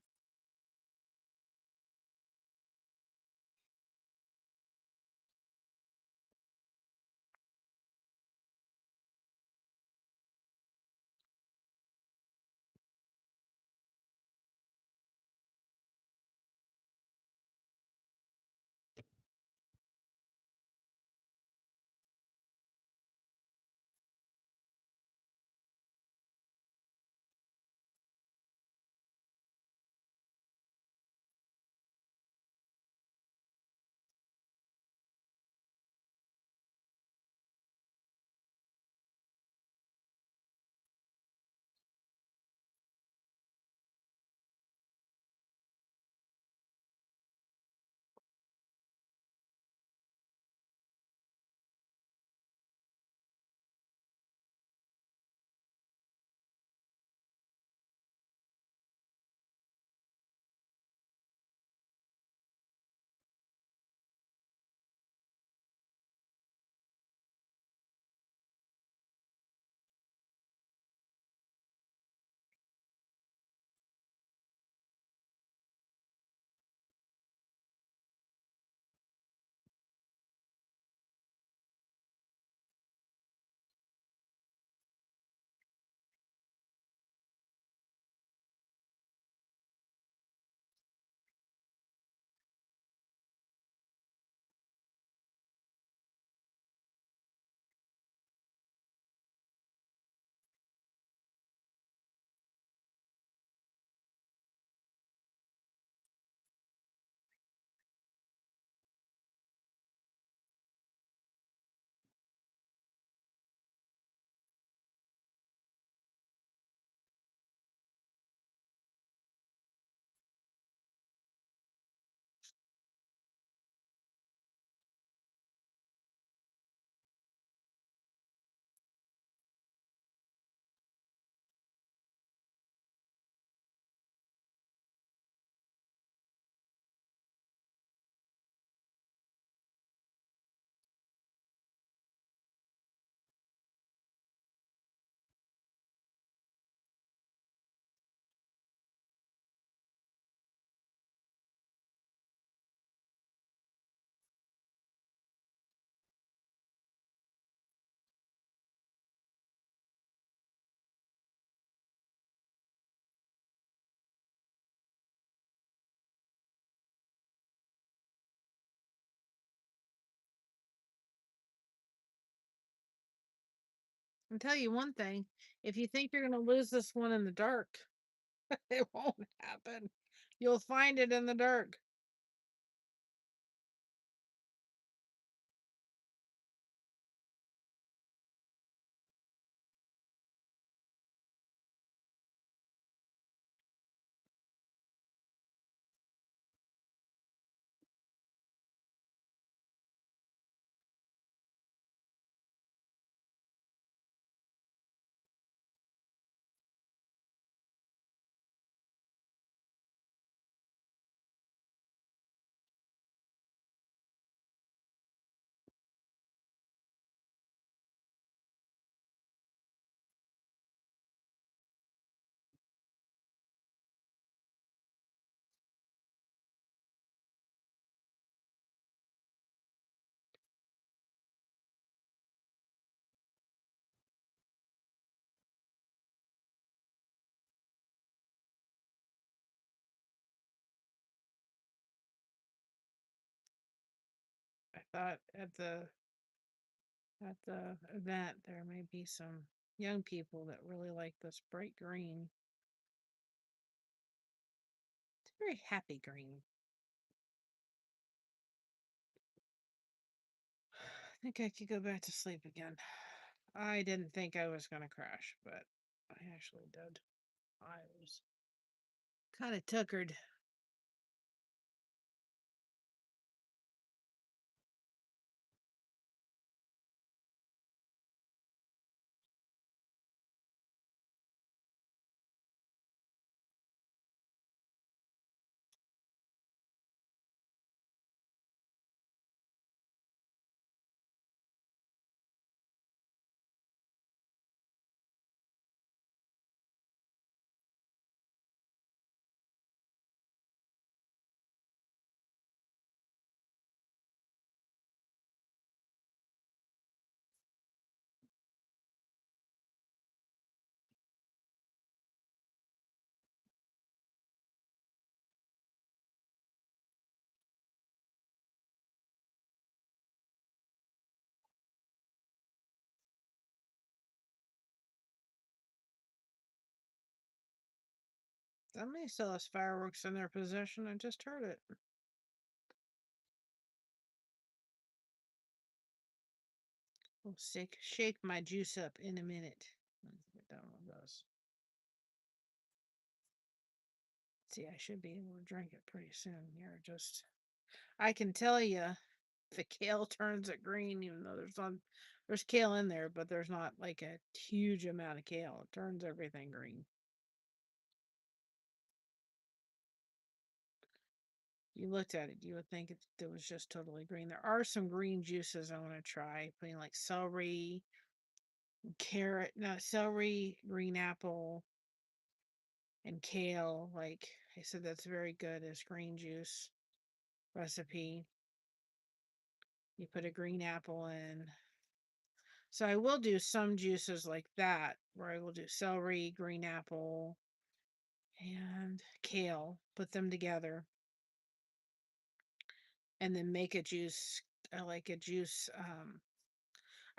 I'll tell you one thing. If you think you're going to lose this one in the dark, it won't happen. You'll find it in the dark. I thought at the event there may be some young people that really like this bright green. It's a very happy green. I think I could go back to sleep again. I didn't think I was going to crash, but I actually did. I was kind of tuckered. Somebody still has fireworks in their possession. I just heard it. We'll shake my juice up in a minute. Let's get done with those. See, I should be able to drink it pretty soon here. I can tell you the kale turns it green, even though there's kale in there, but there's not like a huge amount of kale. It turns everything green. You looked at it, you would think it was just totally green. There are some green juices I want to try, putting like celery, celery, green apple, and kale. Like I said, that's very good as green juice recipe. You put a green apple in. So I will do some juices like that, where I will do celery, green apple, and kale, put them together, and then make a juice. I like a juice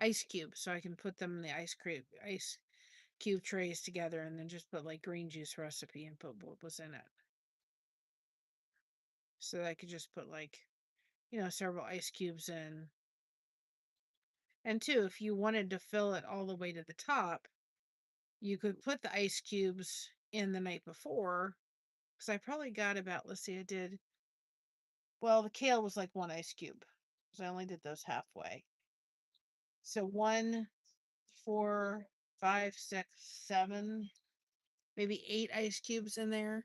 ice cube, so I can put them in the ice cube trays together, and then just put like green juice recipe and put what was in it. So that I could just put like several ice cubes in. And two, if you wanted to fill it all the way to the top, you could put the ice cubes in the night before. Because I probably got about, let's see, well, the kale was like one ice cube. Because I only did those halfway. So 1, 4, 5, 6, 7, maybe 8 ice cubes in there.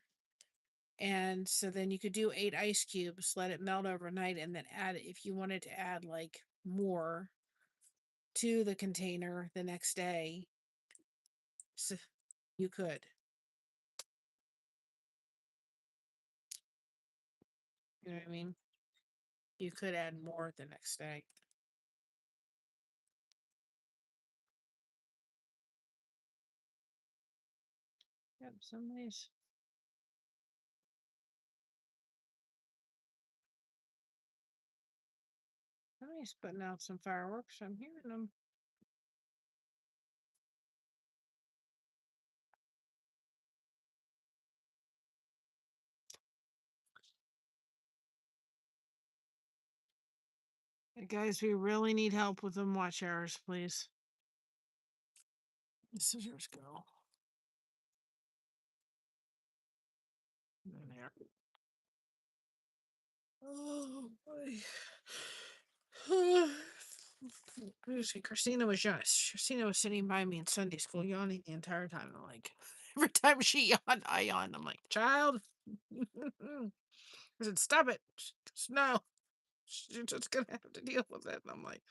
And so then you could do 8 ice cubes, let it melt overnight, and then add it if you wanted to add like more to the container the next day. So you could. You know what I mean? You could add more the next day. Yep, somebody's putting out some fireworks. I'm hearing them. Guys, we really need help with them watch hours, please. The scissors go. There. Oh boy. Christina was just Christina was sitting by me in Sunday school yawning the entire time. I'm like, every time she yawned, I yawned. I'm like, child. I said, stop it. No. You're just gonna have to deal with it. And I'm like,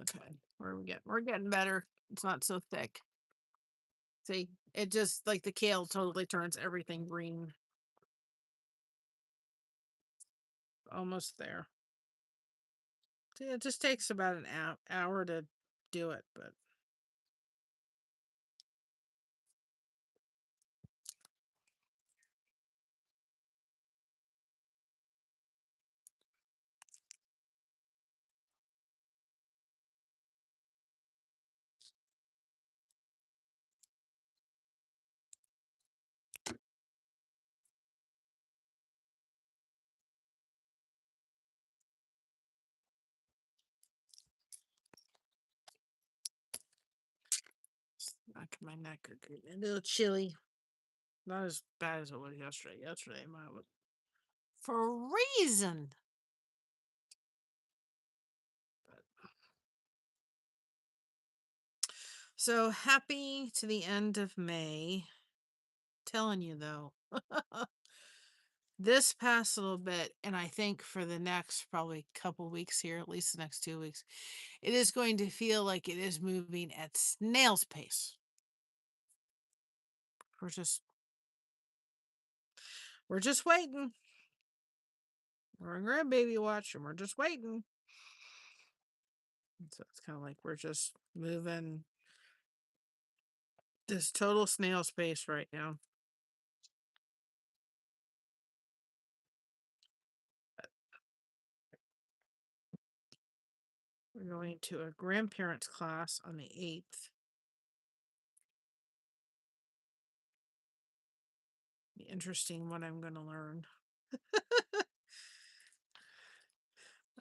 okay, we're getting better. It's not so thick. See, it just like the kale totally turns everything green. Almost there. See, it just takes about an hour to do it, but back of my neck are getting a little chilly. Not as bad as it was yesterday. Yesterday, mine was freezing. But so happy to the end of May. Telling you though, this past little bit, and I think for the next probably couple weeks here, at least the next 2 weeks, it is going to feel like it is moving at snail's pace. We're just waiting. We're in grandbaby watch, and we're just waiting. So it's kind of like we're just moving this total snail's pace right now. We're going to a grandparents class on the 8th. Be interesting what I'm going to learn.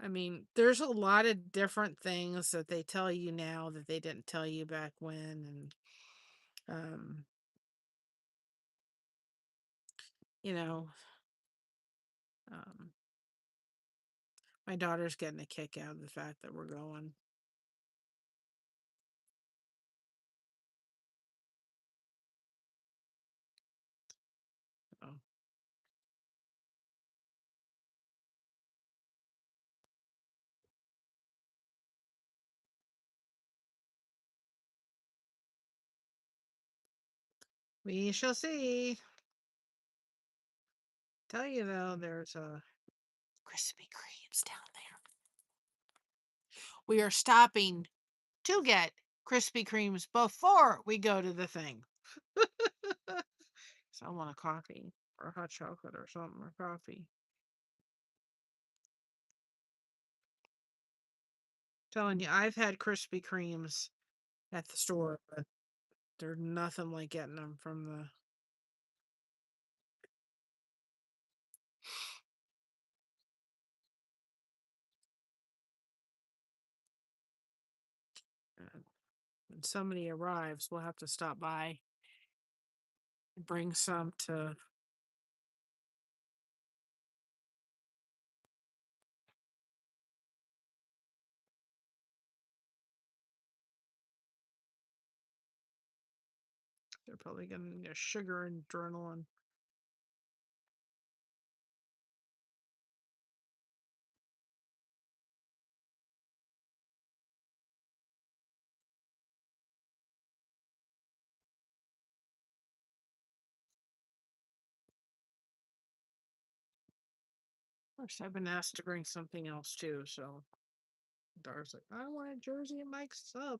I mean, there's a lot of different things that they tell you now that they didn't tell you back when, and you know, um, my daughter's getting a kick out of the fact that we're going. So, we shall see. Tell you though, there's a Krispy Kremes down there. We are stopping to get Krispy Kremes before we go to the thing. So I want a coffee or hot chocolate or something, or coffee. Telling you, I've had Krispy Kremes at the store, but they're nothing like getting them from the. When somebody arrives, we'll have to stop by and bring some to. They're probably gonna need a sugar and adrenaline. Of course, I've been asked to bring something else too, so Dar's like, I want a jersey and Mike's up.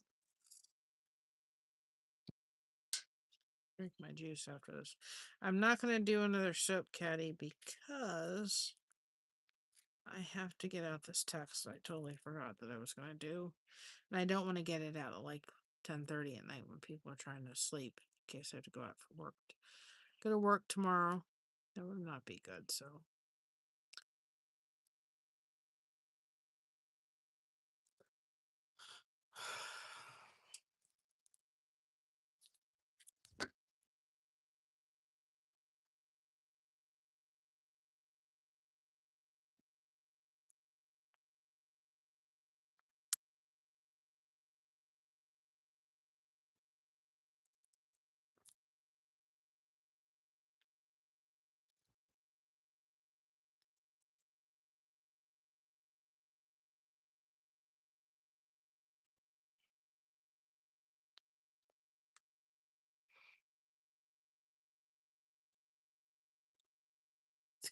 Drink my juice after this. I'm not gonna do another soap caddy because I have to get out this text. I totally forgot that I was gonna do, and I don't want to get it out at like 10:30 at night when people are trying to sleep in case I have to go out for work. Go to work tomorrow. That would not be good. So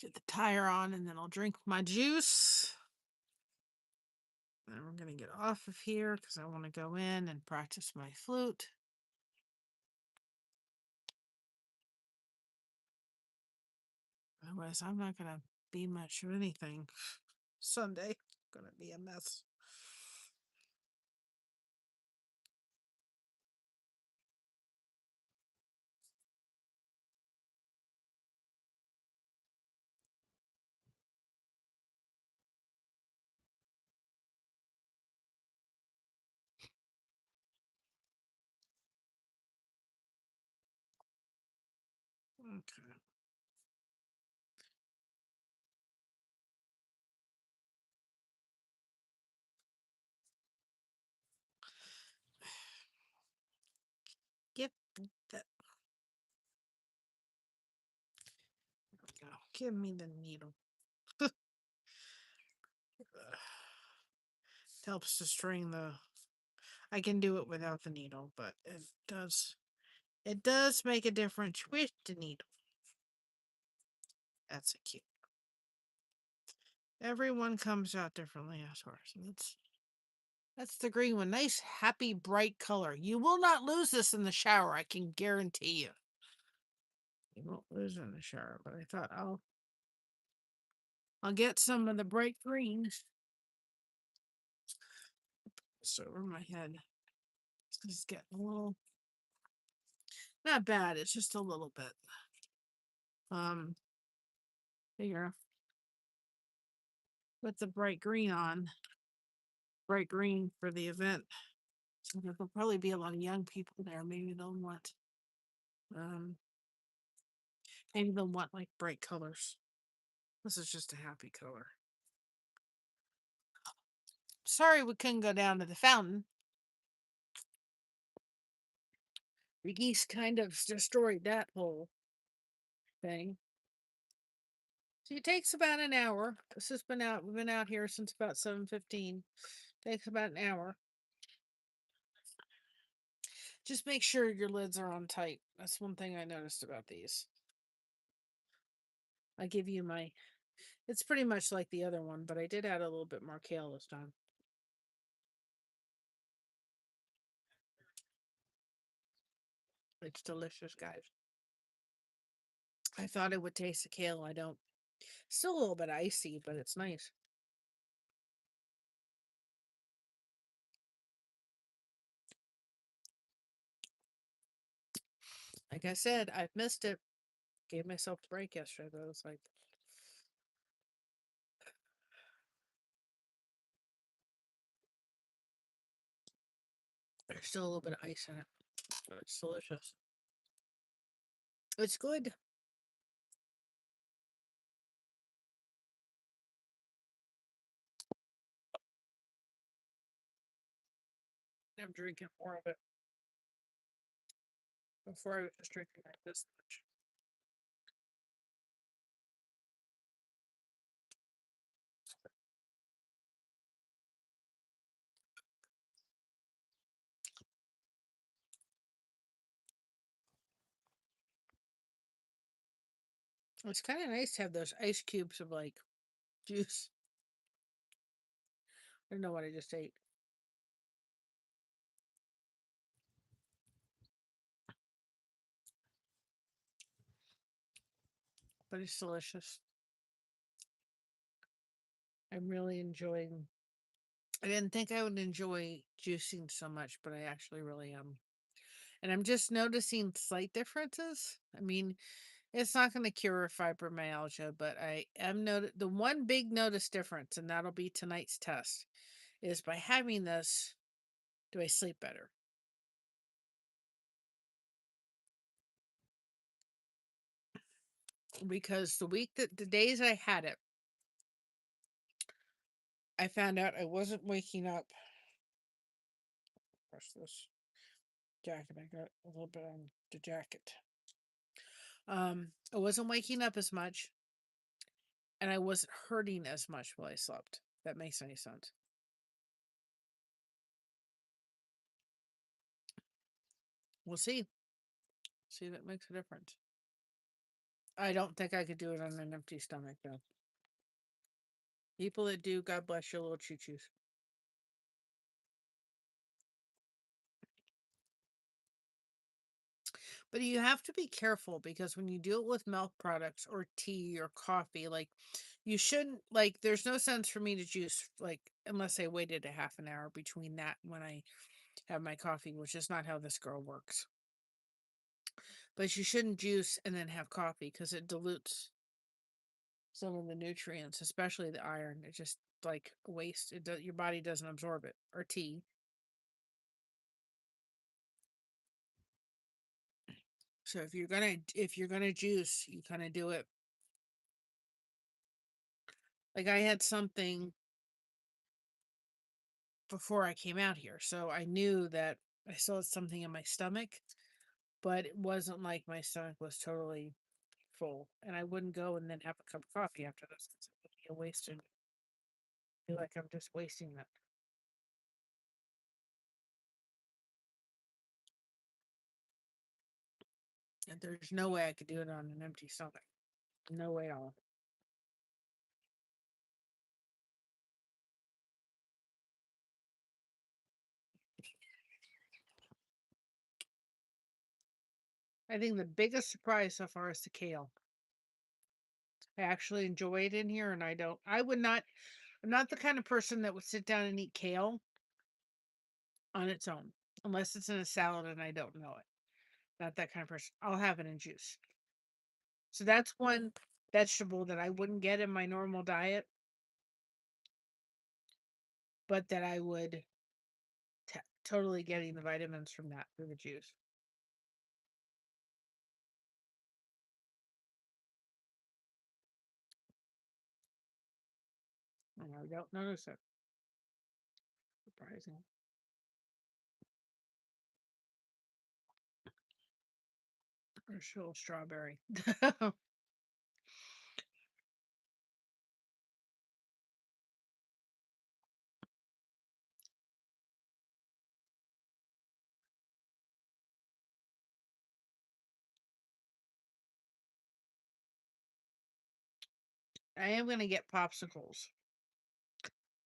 Get the tire on and then I'll drink my juice. And we're going to get off of here because I want to go in and practice my flute. Otherwise, I'm not going to be much of anything. Sunday, going to be a mess. Okay. Give that. Go. Give me the needle. It helps to string the. I can do it without the needle, but it does. It does make a difference with the needle. That's a cute. Everyone comes out differently, as far as that's the green one. Nice, happy, bright color. You will not lose this in the shower. I can guarantee you. You won't lose it in the shower. But I thought I'll get some of the bright greens. It's over my head. It's getting a little, not bad. It's just a little bit. Here, put the bright green on. Bright green for the event. So there'll probably be a lot of young people there. Maybe they'll want like bright colors. This is just a happy color. Sorry we couldn't go down to the fountain. The geese kind of destroyed that whole thing. So it takes about an hour. This has been out. We've been out here since about 7:15. Takes about an hour. Just make sure your lids are on tight. That's one thing I noticed about these. I give you my. It's pretty much like the other one, but I did add a little bit more kale this time. It's delicious, guys. I thought it would taste the kale. I don't. Still a little bit icy, but it's nice. Like I said, I've missed it. Gave myself a break yesterday, but I was like, there's still a little bit of ice in it. But it's delicious. It's good. I'm drinking more of it. Before I was just drinking like this much. It's kind of nice to have those ice cubes of like juice. I don't know what I just ate. But it's delicious. I'm really enjoying. I didn't think I would enjoy juicing so much, but I actually really am. And I'm just noticing slight differences. I mean, it's not going to cure fibromyalgia, but I am the one big notice difference, and that'll be tonight's test, is by having this, do I sleep better? Because the days I had it, I found out I wasn't waking up. Press this jacket. I got a little bit on the jacket. I wasn't waking up as much, and I wasn't hurting as much while I slept. If that makes any sense. We'll see. See if that makes a difference. I don't think I could do it on an empty stomach, though. People that do, God bless your little choo-choos. But you have to be careful because when you do it with milk products or tea or coffee, like you shouldn't like there's no sense for me to juice like unless I waited a half an hour between that and when I have my coffee, which is not how this girl works. But you shouldn't juice and then have coffee because it dilutes some of the nutrients, especially the iron. It just like waste. It does your body doesn't absorb it. Or tea. So if you're gonna juice, you kind of do it. Like I had something before I came out here, so I knew that I still had something in my stomach, but it wasn't like my stomach was totally full, and I wouldn't go and then have a cup of coffee after this. 'Cause it would be a wasted. I feel like I'm just wasting that. And there's no way I could do it on an empty stomach. No way at all. I think the biggest surprise so far is the kale. I actually enjoy it in here, and I would not. I'm not the kind of person that would sit down and eat kale on its own, unless it's in a salad and I don't know it. Not that kind of person. I'll have it in juice. So that's one vegetable that I wouldn't get in my normal diet, but that I would totally getting the vitamins from that through the juice. And I don't notice it. Surprising. Or still strawberry. I am gonna get popsicles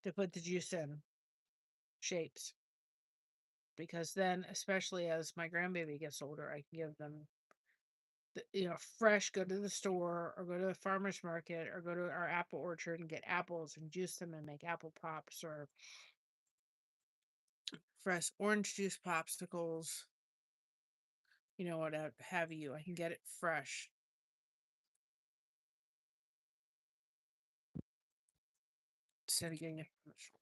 to put the juice in shapes because then, especially as my grandbaby gets older, I can give them fresh. Go to the store or go to the farmer's market or go to our apple orchard and get apples and juice them and make apple pops or fresh orange juice popsicles. What have you. I can get it fresh instead of getting it from the store.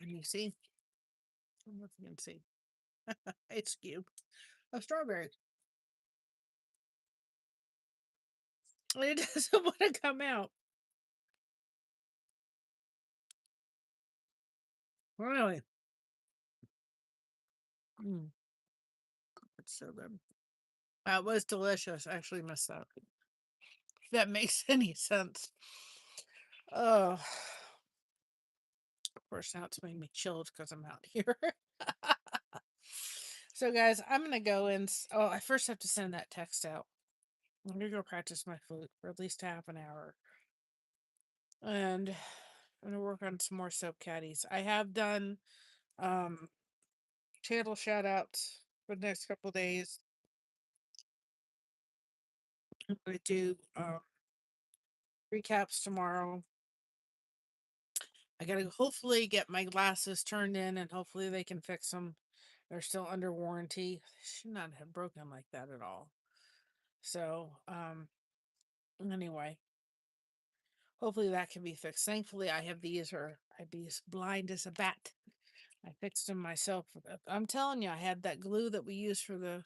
And you see, I don't know if you can see, it's cube of strawberries. It doesn't want to come out. Really? Mm, it's so good. That was delicious. I actually missed that. If that makes any sense. Oh, of course, now it's made me chilled because I'm out here. So, guys, I'm going to go and. Oh, I first have to send that text out. I'm going to go practice my flute for at least half an hour. And I'm going to work on some more soap caddies. I have done channel shout outs for the next couple days. I'm going to do recaps tomorrow. I gotta hopefully get my glasses turned in and hopefully they can fix them. They're still under warranty. They should not have broken like that at all. So, anyway, hopefully that can be fixed. Thankfully, I have these, or I'd be as blind as a bat. I fixed them myself. I'm telling you, I had that glue that we use for the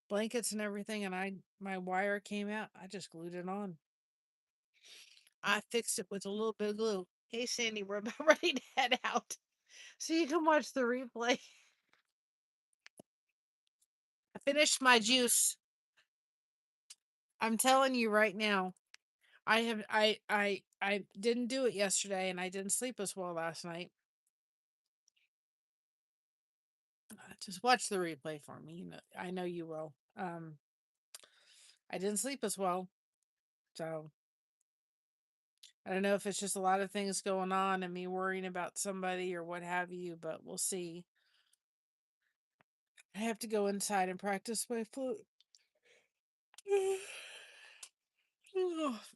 blankets and everything, and my wire came out. I just glued it on. I fixed it with a little bit of glue. Hey, Sandy, we're about ready to head out, so you can watch the replay. I finished my juice. I'm telling you right now, I didn't do it yesterday and I didn't sleep as well last night. Just watch the replay for me. I know you will. Um, I didn't sleep as well. So I don't know if it's just a lot of things going on and me worrying about somebody or what have you, but we'll see. I have to go inside and practice my flute.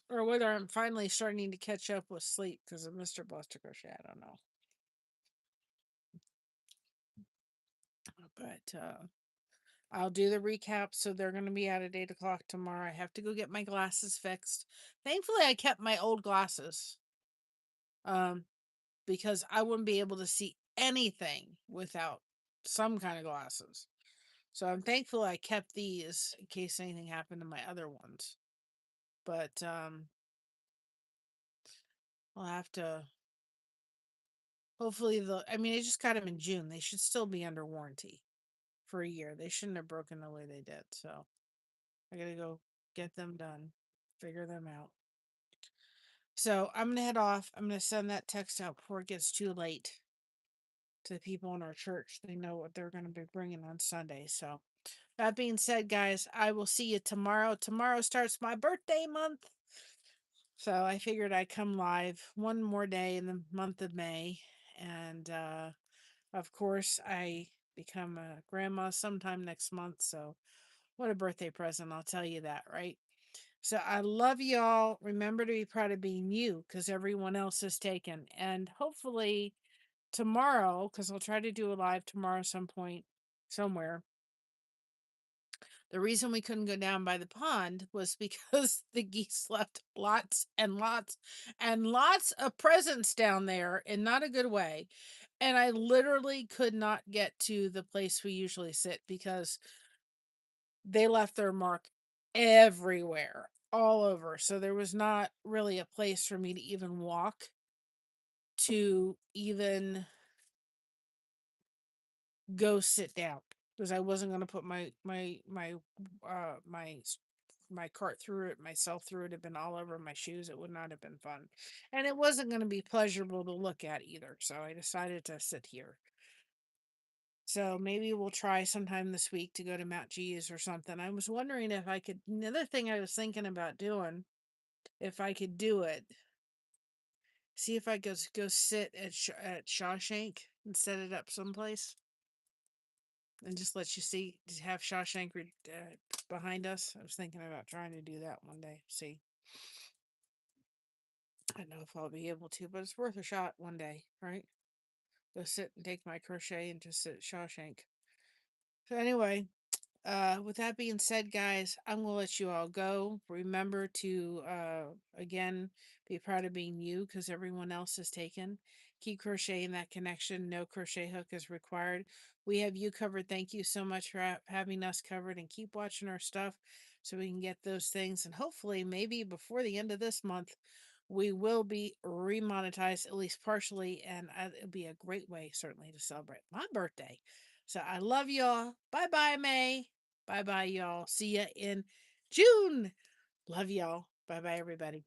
Or whether I'm finally starting to catch up with sleep because of Mr. Buster Crochet. I don't know. But I'll do the recap. So they're going to be out at 8 o'clock tomorrow. I have to go get my glasses fixed. Thankfully, I kept my old glasses. Um, because I wouldn't be able to see anything without some kind of glasses. So I'm thankful I kept these in case anything happened to my other ones. But I'll have to hopefully I mean I just got them in June. They should still be under warranty for a year. They shouldn't have broken the way they did. So I gotta go get them done, figure them out. So I'm gonna head off. I'm gonna send that text out before it gets too late to the people in our church. They know what they're gonna be bringing on Sunday. So that being said, guys, I will see you tomorrow. Tomorrow starts my birthday month. So I figured I'd come live one more day in the month of May. And of course, I become a grandma sometime next month. So what a birthday present. I'll tell you that, right? So I love y'all. Remember to be proud of being you because everyone else is taken. And hopefully tomorrow, because I'll try to do a live tomorrow some point somewhere. The reason we couldn't go down by the pond was because the geese left lots and lots and lots of presents down there in not a good way. And I literally could not get to the place we usually sit because they left their mark everywhere, all over. So there was not really a place for me to even walk to even go sit down because I wasn't going to put my cart through it, myself through it. Had been all over my shoes. It would not have been fun, and it wasn't going to be pleasurable to look at either. So I decided to sit here. So maybe we'll try sometime this week to go to Mount G's or something. I was wondering if I could. Another thing I was thinking about doing, if I could do it, see if I could go sit at Shawshank and set it up someplace and just let you see, just have Shawshank behind us. I was thinking about trying to do that one day. See, I don't know if I'll be able to, but it's worth a shot one day, right? Go sit and take my crochet and just sit at Shawshank. So anyway, with that being said, guys, I'm gonna let you all go. Remember to again be proud of being you because everyone else is taken. Keep crocheting that connection. No crochet hook is required. We have you covered. Thank you so much for having us covered, and keep watching our stuff so we can get those things. And hopefully, maybe before the end of this month, we will be remonetized at least partially, and it'll be a great way certainly to celebrate my birthday. So I love y'all. Bye bye, May. Bye bye, y'all. See ya in June. Love y'all. Bye bye, everybody.